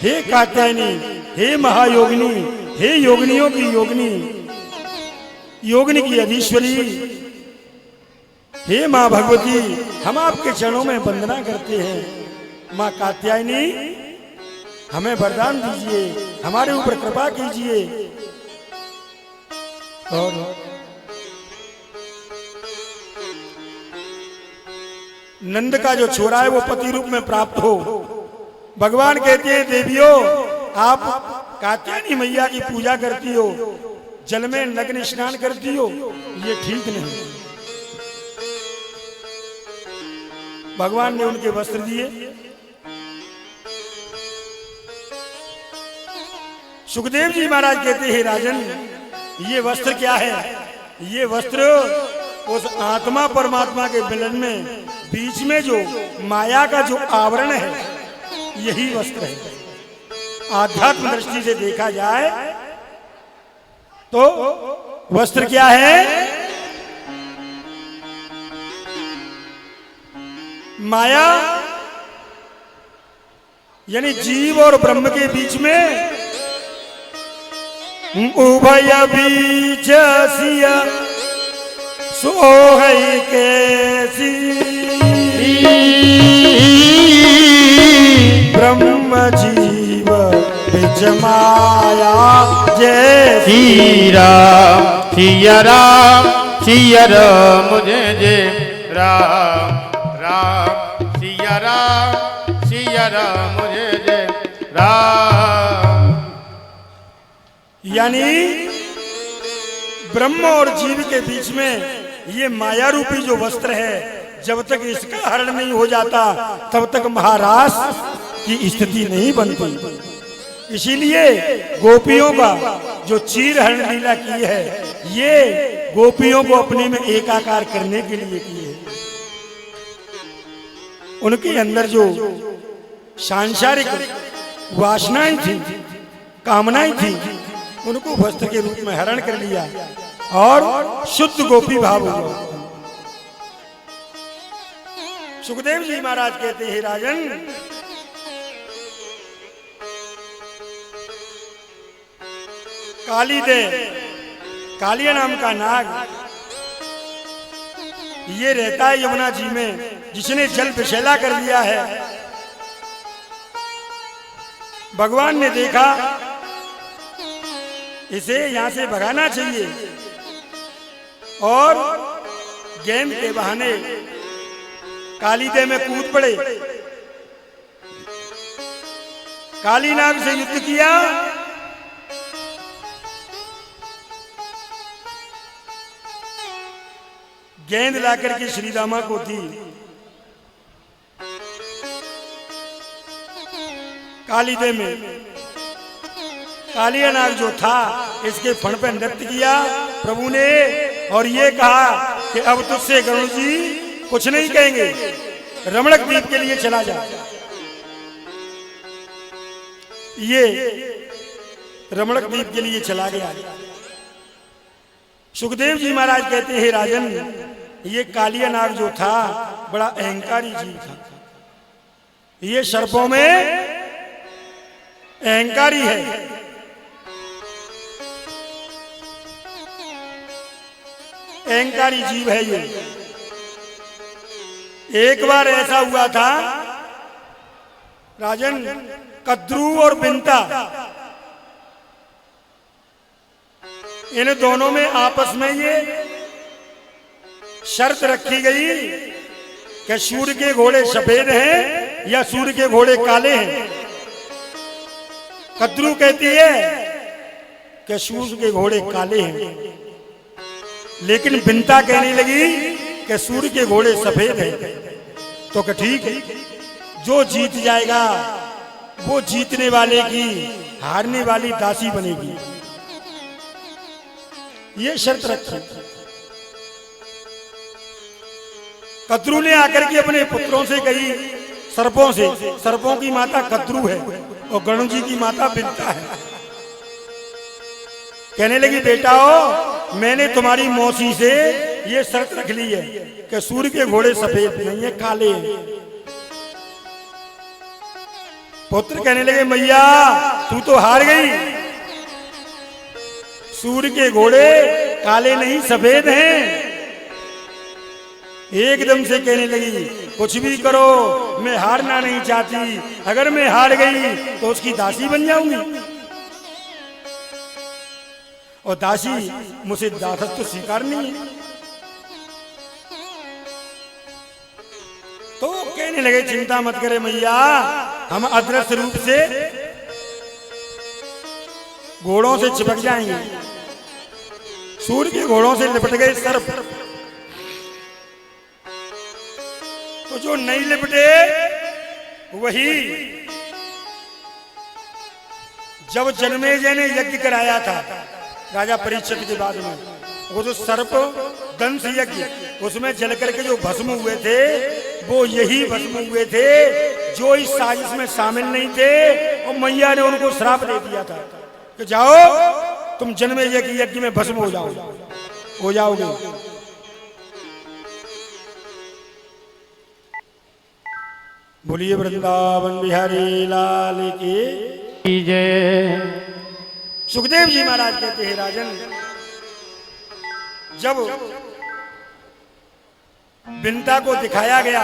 हे कात्यायनी, हे महायोगिनी, हे योगिनियों की योगिनी, योगिनी की अधीश्वरी, हे माँ भगवती, हम आपके चरणों में वंदना करते हैं। माँ कात्यायनी हमें वरदान दीजिए, हमारे ऊपर कृपा कीजिए। और नंद का जो छोरा है वो पति रूप में प्राप्त हो। भगवान कहते हैं देवियों, आप कात्यायनी मैया की पूजा करती हो, जल में नग्न स्नान करती हो, ये ठीक नहीं। भगवान ने उनके वस्त्र दिए। सुखदेव जी महाराज कहते हैं राजन, ये वस्त्र क्या है? ये वस्त्र उस आत्मा परमात्मा के मिलन में बीच में जो माया का जो आवरण है, यही वस्त्र है। आध्यात्म दृष्टि से देखा जाए तो वस्त्र क्या है? माया, यानी जीव और ब्रह्म के बीच में उभय बीच सिया सोहई कैसी ब्रह्म जीव बिच माया जय श्री राम सिया राम सिया राम मुझे जय राम राम सिया राम मुझे जय राम। यानी ब्रह्म और जीव के बीच में ये माया रूपी जो वस्त्र है, जब तक इसका हरण नहीं हो जाता तब तक महारास की स्थिति नहीं बनती। इसीलिए गोपियों का जो चीर हरण लीला की है, ये गोपियों को अपने में एकाकार करने के लिए की है। उनके अंदर जो सांसारिक वासनाएं थी, कामनाएं थी, उनको वस्त्र के रूप में हरण कर लिया और शुद्ध गोपी भाव हुआ। सुखदेव जी महाराज कहते हैं राजन, कालीदे, कालिया नाम का नाग, ये रहता है यमुना जी में, जिसने जल विषैला कर दिया है। भगवान ने देखा इसे यहां से भगाना चाहिए, और गेंद के बहाने कालीदे में कूद पड़े, काली नाग से युद्ध किया, गेंद लाकर के श्री रामा को दी। कालीदे में कालिया नाग जो था इसके फण पे नृत्य किया प्रभु ने, और ये कहा कि अब तुझसे गरुड़ जी कुछ नहीं कहेंगे, रमणक द्वीप के लिए चला जा। ये रमणक द्वीप के लिए चला गया। सुखदेव जी महाराज कहते हैं राजन, ये कालिया नाग जो था बड़ा अहंकारी जीव था। ये सर्पों में अहंकारी है। अहंकारी जीव है ये। एक बार ऐसा हुआ था राजन, कद्रू और बिंता इन दोनों में आपस में ये शर्त रखी गई कि सूर्य के घोड़े सफेद हैं या सूर्य के घोड़े काले हैं। कद्रू कहती है कि सूर्य के घोड़े काले हैं, लेकिन बिंता कहने लगी कि सूर्य के घोड़े सफेद हैं। तो कि ठीक है, जो जीत जाएगा वो जीतने वाले की हारने वाली दासी बनेगी, ये शर्त रखी। कद्रू ने आकर के अपने पुत्रों से कही, सर्पों से, सर्पों की माता कद्रू है और गरुड़ जी की माता बिंता है। कहने लगी बेटाओ, मैंने तुम्हारी मौसी से ये शर्त रख ली है कि सूर्य के घोड़े सफेद नहीं है, काले हैं। पुत्र कहने लगे मैया तू तो हार गई, सूर्य के घोड़े काले नहीं सफेद हैं। एकदम से कहने लगी कुछ भी करो, मैं हारना नहीं चाहती, अगर मैं हार गई तो उसकी दासी बन जाऊंगी, और दासी मुझे दासत्व तो स्वीकार नहीं है। तो कहने लगे चिंता मत करे मैया, हम अदृश्य रूप से घोड़ों से चिपक जाएंगे। सूर्य के घोड़ों से लिपट गए सर्प, तो जो नहीं लिपटे वही जब जन्मेजय ने यज्ञ कराया था राजा परीक्षित के बाद में, वो जो सर्प दंश यज्ञ, उसमें जल करके जो भस्म हुए थे वो यही भस्म हुए थे जो इस साजिश में शामिल नहीं थे, और मैया ने उनको श्राप दे दिया था कि जाओ तुम जन्मेजय के यज्ञ में भस्म हो जाओगे। बोलिए वृंदावन बिहारी लाल की जय। सुखदेव जी महाराज कहते हैं राजन, जब बिंता को दिखाया गया,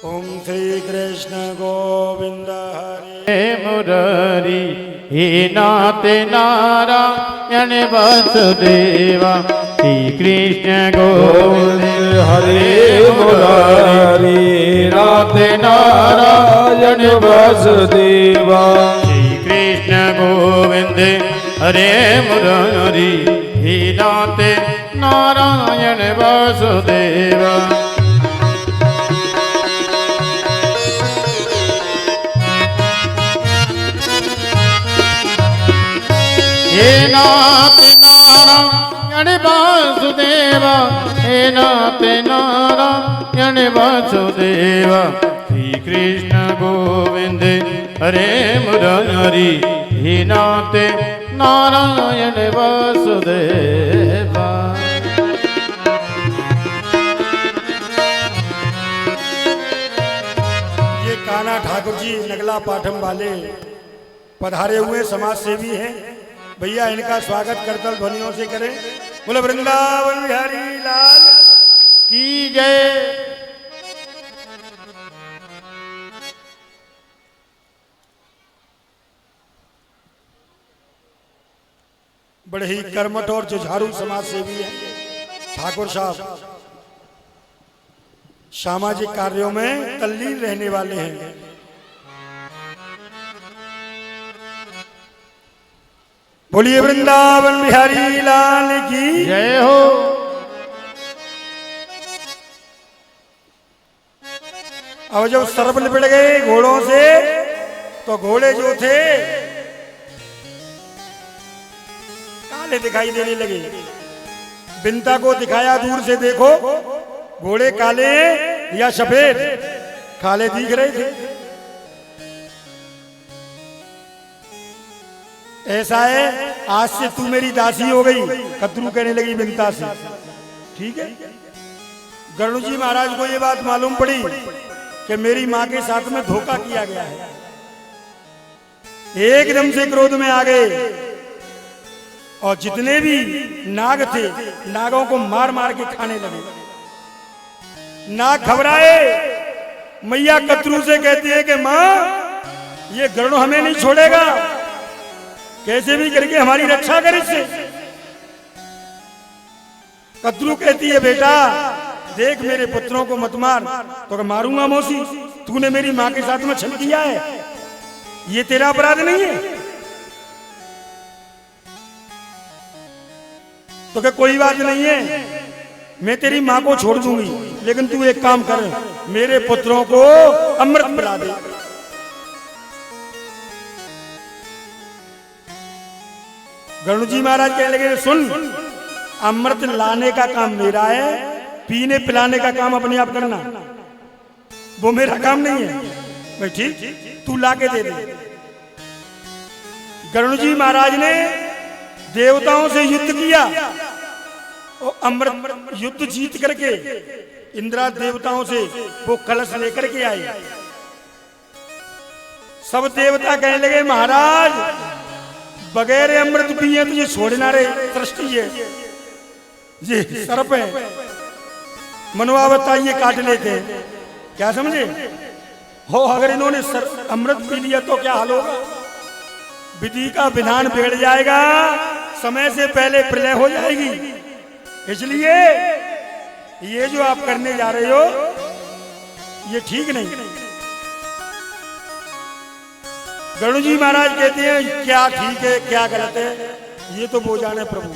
ओम श्री कृष्ण गोविंद हरे मुरारी हे नाथ नारायण वासुदेवा, श्री कृष्ण गोविंद हरे मुरारी नाथ नारायण वासुदेवा, श्री कृष्ण गोविंद हरे मुरारी हे नाथ नारायण वासुदेवा। हे नाथ नारायण वासुदेवा, हे नाथ नारायण वासुदेवा, श्री कृष्ण गोविंद हरे मुरारी हे नाथ नारायण वासुदेवा। ये कान्हा ठाकुर जी नगला पाठम वाले पधारे हुए समाज सेवी हैं भैया, इनका स्वागत करतल ध्वनियों से करें। बोले वृंदावन बिहारी लाल की जय। बड़े ही कर्मठ और जुझारू समाज सेवी हैं ठाकुर साहब, सामाजिक कार्यों में तल्लीन रहने वाले हैं। बोलिए वृंदावन बिहारी लाल की जय हो। अब जब सर्प लिपट गए घोड़ों से तो घोड़े जो थे काले दिखाई देने लगे। बिंता को दिखाया दूर से, देखो घोड़े काले या सफेद, काले दिख रहे थे। ऐसा है, आज से तू मेरी दासी हो गई, कद्रू कहने लगी बिंता से। ठीक है, गरुड़ जी महाराज को ये बात मालूम पड़ी कि मेरी मां के साथ में धोखा किया गया है। एकदम से क्रोध में आ गए और जितने भी नाग थे नागों को मार मार के खाने लगे। नाग घबराए, मैया कद्रू से कहती है कि मां ये गरुड़ हमें नहीं छोड़ेगा, कैसे भी करके हमारी रक्षा कर इससे। कद्रू कहती है बेटा देख मेरे पुत्रों को मत मार, तो मारूंगा मौसी, तूने मेरी मां के साथ में छल किया है, ये तेरा अपराध नहीं है। तो क्या कोई बात नहीं है, मैं तेरी मां को छोड़ दूंगी, लेकिन तू एक काम कर, मेरे पुत्रों को अमृत पिला दे। गरुड़ जी महाराज कहने लगे सुन, अमृत लाने का काम मेरा है, पीने पिलाने का काम अपने आप करना, वो मेरा काम नहीं है। भाई ठीक, तू ला के दे दे। गरुड़ जी महाराज ने देवताओं से युद्ध किया और अमृत युद्ध जीत करके इंद्रा देवताओं से वो कलश लेकर के आए। सब देवता कहने लगे महाराज बगैर अमृत पिए तो ये छोड़ना रहे, सृष्टि है ये सर्प है, मनवा बताइए काट लेते हैं, क्या समझे हो। अगर इन्होंने अमृत पी लिया तो क्या हाल होगा, विधि का विधान बिगड़ जाएगा, समय से पहले प्रलय हो जाएगी। इसलिए ये जो आप करने जा रहे हो ये ठीक नहीं। गरुड़ जी महाराज कहते हैं क्या ठीक है क्या गलत है ये तो वो जाने प्रभु,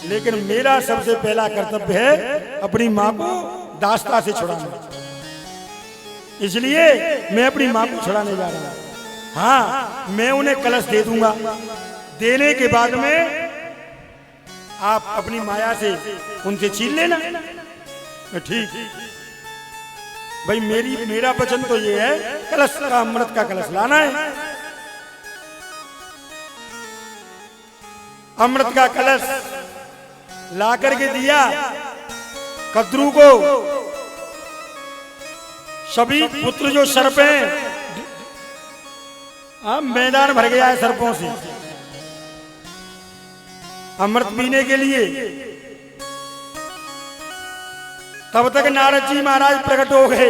लेकिन मेरा सबसे पहला कर्तव्य है अपनी मां को दास्ता से छुड़ाना, इसलिए मैं अपनी मां को छुड़ाने जा रहा हूं। हाँ मैं उन्हें कलश दे दूंगा, देने के बाद में आप अपनी माया से उनसे छीन लेना। ठीक भाई, मेरा वचन तो ये है, कलश का अमृत का कलश लाना है। अमृत का कलश ला करके दिया कद्रू को। सभी पुत्र जो सर्प हैं, मैदान भर गया है सर्पों से अमृत पीने के लिए। तब तक नारद जी महाराज प्रकट हो गए।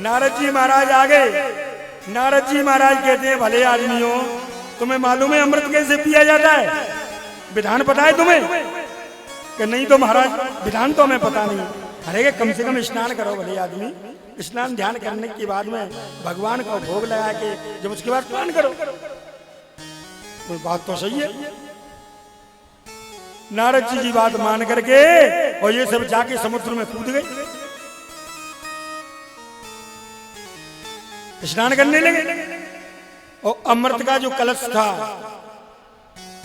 नारद जी महाराज आ गए। नारद जी महाराज कहते हैं भले आदमियों, तुम्हें मालूम है अमृत कैसे पिया जाता है, विधान पता है तुम्हें? कि नहीं तो महाराज विधान तो हमें पता नहीं। अरे कम से कम स्नान करो भले आदमी, स्नान ध्यान करने के बाद में भगवान का भोग लगा के जब उसके बाद स्नान करो। तो बात तो सही है। नारद जी की बात मान करके और ये सब जाके समुद्र में कूद गए, स्नान करने लगे। और अमृत का जो कलश था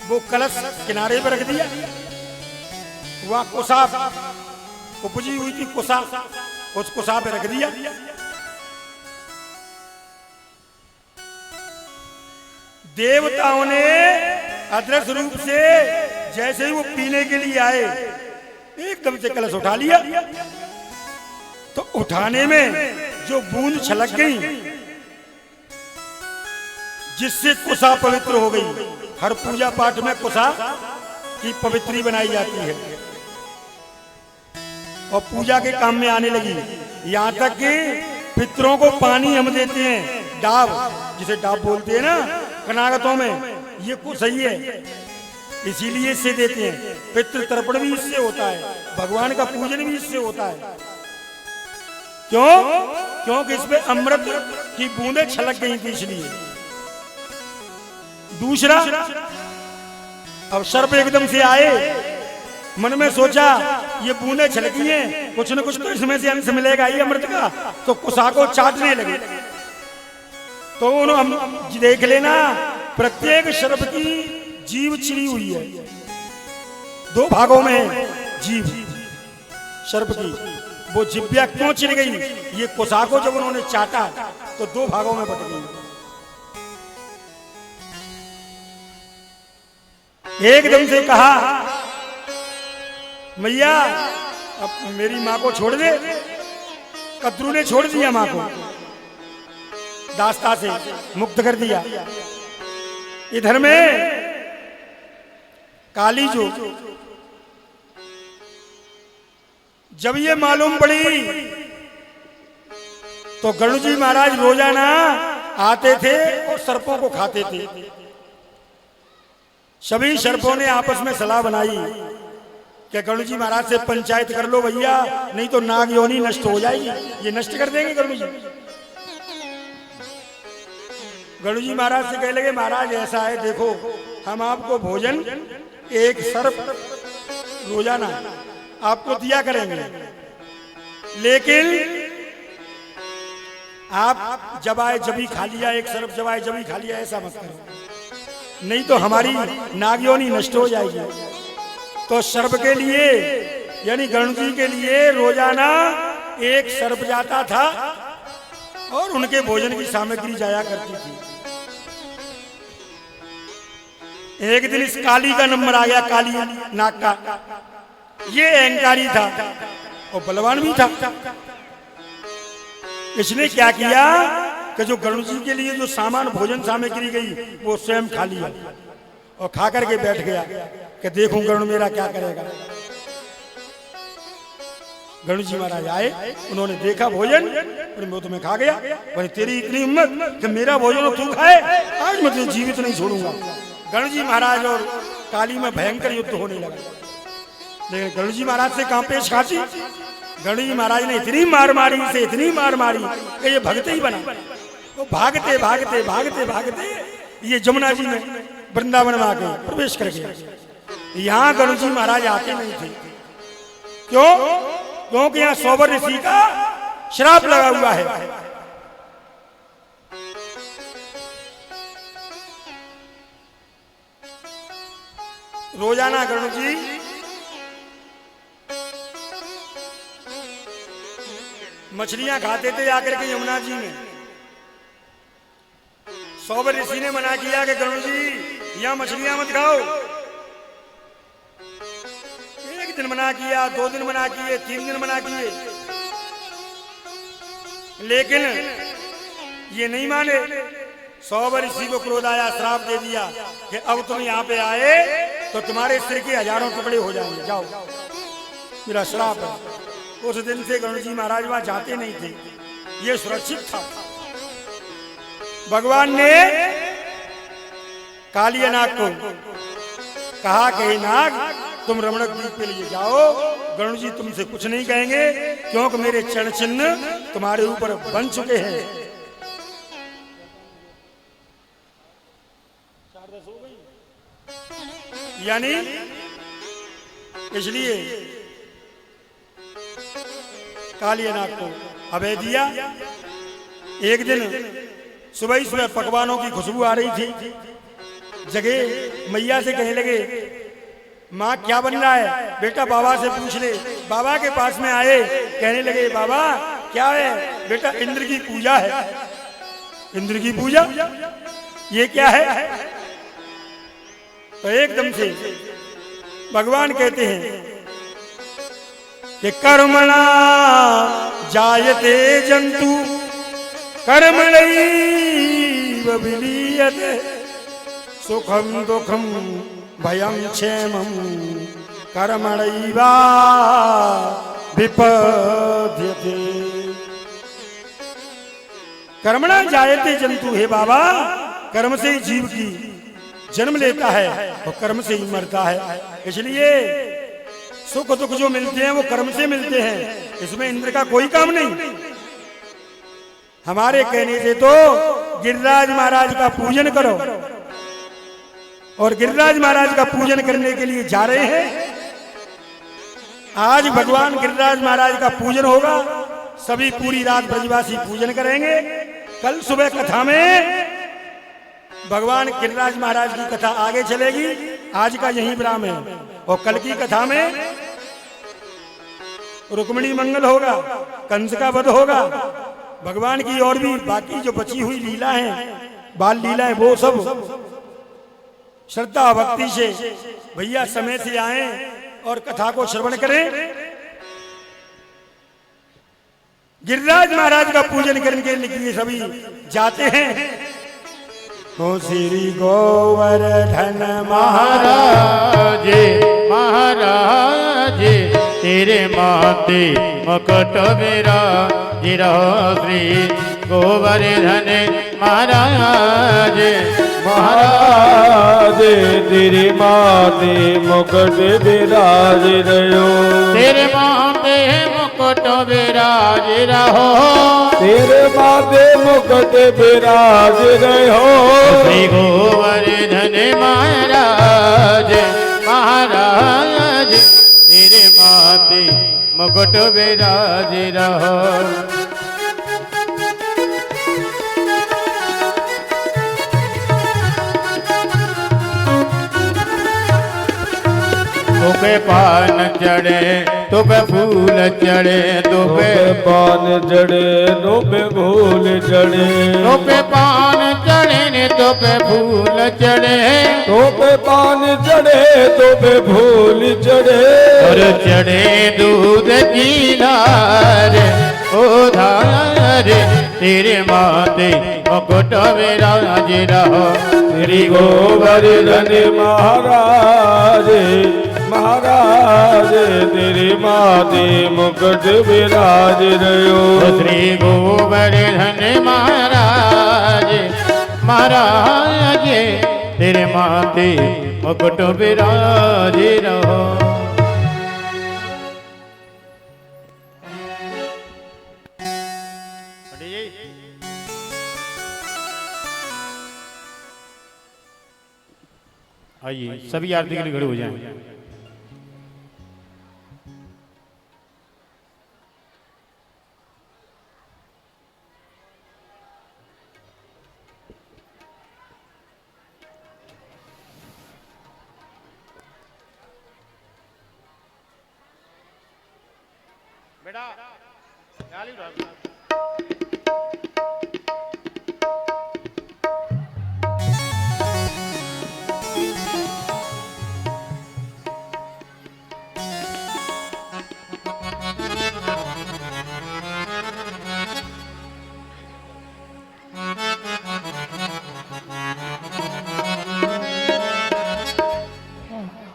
वो कलश किनारे पर रख दिया। वहां कुसा उपजी हुई थी, कुसा, उस कुसा पे रख दिया। देवताओं ने अदृश्य रूप से जैसे ही वो पीने के लिए आए एकदम से कलश उठा लिया। तो उठाने में जो बूंद छलक गई जिससे कुसा पवित्र हो गई। हर पूजा पाठ में कुसा की पवित्री बनाई जाती है और पूजा के काम में आने लगी। यहां तक कि पितरों को पानी हम देते हैं, डाब जिसे डाब बोलते हैं ना कनागतों में, ये कुछ सही है इसीलिए इससे देते हैं। पितृ तर्पण भी इससे होता है, भगवान का पूजन भी इससे होता है। क्यों? क्योंकि इसमें अमृत की बूंदें छलक गई थी इसलिए। दूसरा अब सर्प एकदम से आए, मन में सोचा ये बूंदे छलकी हैं, कुछ न कुछ तो इसमें से अंश मिलेगा ही अमृत का, तो कुसा को चाटने लगे। तो उन्होंने देख लेना प्रत्येक सर्प की जीभ चिरी हुई है, 2 भागों में है जीभ सर्प की। वो जिब्या क्यों चिर गई, ये कुसा को जब उन्होंने चाटा तो 2 भागों में बट गई। एकदम से कहा मैया अब मेरी मां को छोड़ दे। कद्रू ने छोड़ दिया मां को, दास्ता से मुक्त कर दिया। इधर में काली जो जब ये मालूम पड़ी तो गणु जी महाराज रोजाना आते थे और सर्पों को खाते थे। सभी सर्पों ने आपस में सलाह बनाई कि गणु जी महाराज से पंचायत कर लो भैया, नहीं तो नाग योनि नष्ट हो जाएगी, ये नष्ट कर देंगे गणु जी। गणु जी महाराज से कहने लगे महाराज ऐसा है, देखो हम आपको भोजन एक सर्प रोजाना आपको दिया करेंगे, लेकिन आप जब आए जब ही खा लिया, एक सर्प जब आए जब ही खा लिया, ऐसा मत करो, नहीं तो हमारी नागयोनी नष्ट हो जाएगी। तो सर्प के लिए यानी गणु जी के लिए रोजाना एक सर्प जाता था और उनके भोजन की सामग्री जाया करती थी। एक दिन इस काली का नंबर आ गया, काली नाग का। ये अहंकारी था और बलवान भी था। इसने क्या किया कि जो गणु जी के लिए जो सामान भोजन सामग्री गई वो स्वयं खा लिया और खा करके बैठ गया कि देखूं गणु मेरा क्या करेगा। गणु जी महाराज आए, उन्होंने देखा भोजन और मैं तुम्हें खा गया, भाई तेरी इतनी हिम्मत कि मेरा भोजन तू खाए, आज मैं तुझे जीवित नहीं छोड़ूंगा। गणु जी महाराज और काली में भयंकर युद्ध होने लगा, लेकिन गणु जी महाराज से कहां पेश खाती। गणु जी महाराज ने इतनी मार मारी से इतनी मार मारी कि ये भगते ही बना। वो भागते भागते भागते भागते ये जमुना जी में वृंदावन में आके प्रवेश कर गया। यहाँ गणु जी महाराज आते नहीं थे। क्यों? क्योंकि यहाँ सौवर ऋषि का श्राप लगा हुआ है। रोजाना गणु जी मछलियां खाते थे आकर के यमुना जी में। सौवर ऋषि ने मना किया कि गणु जी यहां मछलियां मत खाओ। एक दिन मना किया, 2 दिन मना किए, 3 दिन मना किए, लेकिन ये नहीं माने। सौवर ऋषि को क्रोध आया, श्राप दे दिया कि अब तुम यहाँ पे आए तो तुम्हारे सिर के हजारों टुकड़े हो जाएंगे, जाओ, मेरा श्राप है। उस दिन से गणु जी महाराज वहां जाते नहीं थे, ये सुरक्षित था। भगवान ने काली नाग को कहा कि नाग तुम रमणक द्वीप के लिए जाओ, गणु जी तुमसे कुछ नहीं कहेंगे क्योंकि मेरे चरण चिन्ह तुम्हारे ऊपर बन चुके हैं। यानी इसलिए कालियानाग को अभय दिया। एक दिन सुबह ही सुबह पकवानों की खुशबू आ रही थी, जगे मैया से कहने लगे माँ क्या बन रहा है, बेटा बाबा से पूछ ले। बाबा के पास में आए, कहने लगे बाबा क्या है, बेटा इंद्र की पूजा है। इंद्र की पूजा, ये क्या है? तो एकदम से भगवान कहते हैं कि कर्मणा जायते जंतु कर्मणैव विलीयते सुखम दुखम भयं क्षेमं कर्मणैव विपद्यते। कर्मणा जायते जंतु, हे बाबा कर्म से ही जीव की जन्म लेता है और कर्म से ही मरता है। इसलिए सुख दुख जो मिलते हैं वो कर्म से मिलते हैं, इसमें इंद्र का कोई काम नहीं। हमारे कहने से तो गिरिराज महाराज का पूजन करो और गिरिराज महाराज का पूजन करने के लिए जा रहे हैं। आज भगवान गिरिराज महाराज का पूजन होगा। सभी पूरी रात ब्रजवासी पूजन करेंगे। कल सुबह कथा में भगवान गिरिराज महाराज की कथा आगे चलेगी। आज का यही विराम है और कल की कथा में रुक्मिणी मंगल होगा, कंस का वध होगा, भगवान की और भी बाकी जो बची हुई लीला है, बाल लीलाएं, वो सब श्रद्धा भक्ति से भैया समय से आए और कथा को श्रवण करें। गिरिराज महाराज का पूजन करने के लिए सभी जाते हैं। तो श्री गोवर्धन महाराज महाराज तेरे माथे मुकुट विराजित श्री गोवर्धन महाराज महाराज तेरे माथे मुकुट विराजित रहो, तेरे माथे मुकुट विराजित रहो, तेरे माथे मुकुट विराजित रहो, श्री गोवर्धन महाराज महाराज तेरे माथे मुकुट विराजित रहो। तुपे पान चढ़े तुपे फूल चढ़े, तुपे पान चढ़े तुपे फूल चढ़े, तुपे पान चढ़े ने तुपे फूल चढ़े, तुपे पान चढ़े तुपे फूल चढ़े, और चढ़े दूध की धार ओ धार तेरे माथे मुकुट विराजित रहो, श्री गोवर्धन महाराज महाराज तेरे माथे मुकुट विराजित रहो, श्री गोवर्धन महाराज महाराज तेरे माथे मुकुट विराजित रहो। आइए सभी आरती के लिए खड़े हो जाएं। बेटा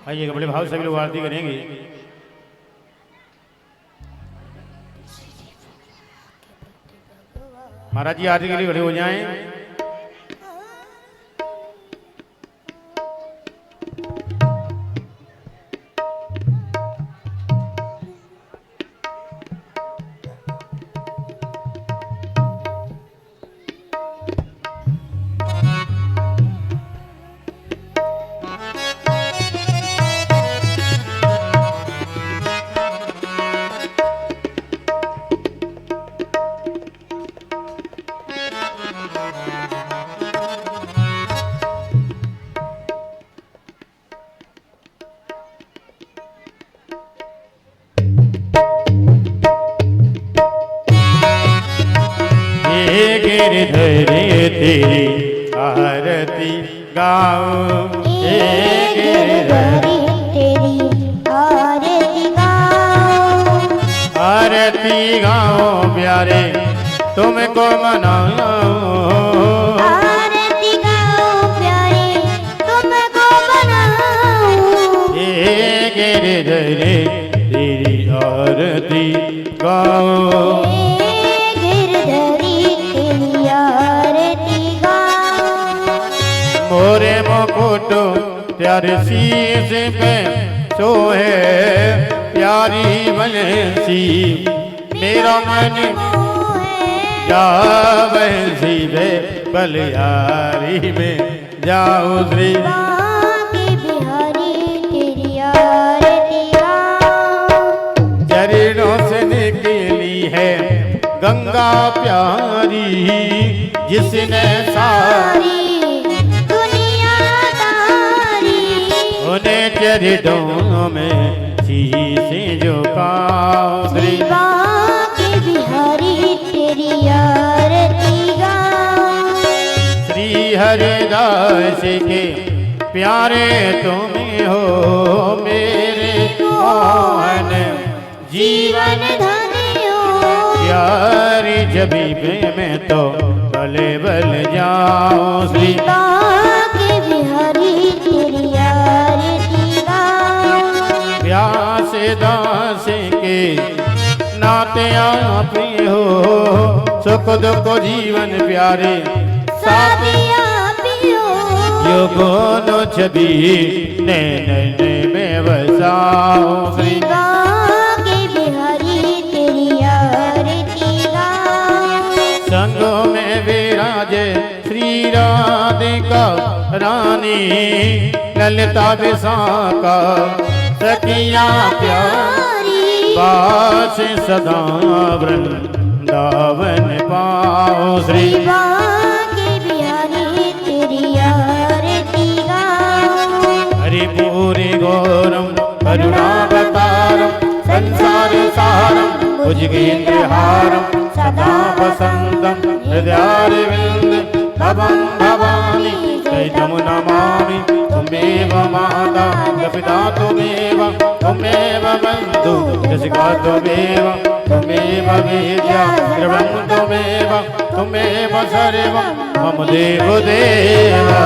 आइएगा, बड़े भाव सभी लोग आरती करेंगे। महाराज जी आरती के लिए खड़े हो जाएं। गिरधरे तेरी आरती गाओ, गिरधरे तेरी आरती गाओ, आरती गाओ प्यारे तुमको मनाओ, आरती गाओ प्यारे तुमको मनाओ, गिरधरे तेरी आरती गाओ, मोरे मुकुट प्यारे शीश पे सोहे प्यारी बंसी, मेरा मन जावे सीधे बलियारी में जाओ श्री गंगा प्यारी जिसने सारी दुनिया तारी, उन्हें चरणों में शीश झुकाओ। श्री बांके बिहारी तेरी आरती गाऊं। श्री हरिदास के प्यारे तुम हो मेरे मोहन जीवन धन्यो, प्यारी जबीबे में तो बले बल जाओ। श्री बांके बिहारी तेरी आरती गाऊं। व्यास दास के नाते आप हो, सुख दुख जीवन प्यारे साथिया पियो, योगों छवि नैन में बसाओ। श्री बांके बिहारी तेरी आरती गाऊं। संगों में विराजे श्री राधिका रानी, ललिता विशाखा सखिया प्यारी, बास सदा वृंदावन पाओ। श्री बांके बिहारी तेरी आरती गाऊं। हरिपुरी गौरम करुणावतारम, संसार सारम भुजगेन्द्रहारम, सदा वसंतम हृदयारविंद भवं भवानी चैतम नमामि। तुमेव माता पिता तुमेव, तुमेव बंधु जसिका तुमेव, तुमेव विद्या द्रवं तुमेव, तुमेव सर्वं मम देव देवा।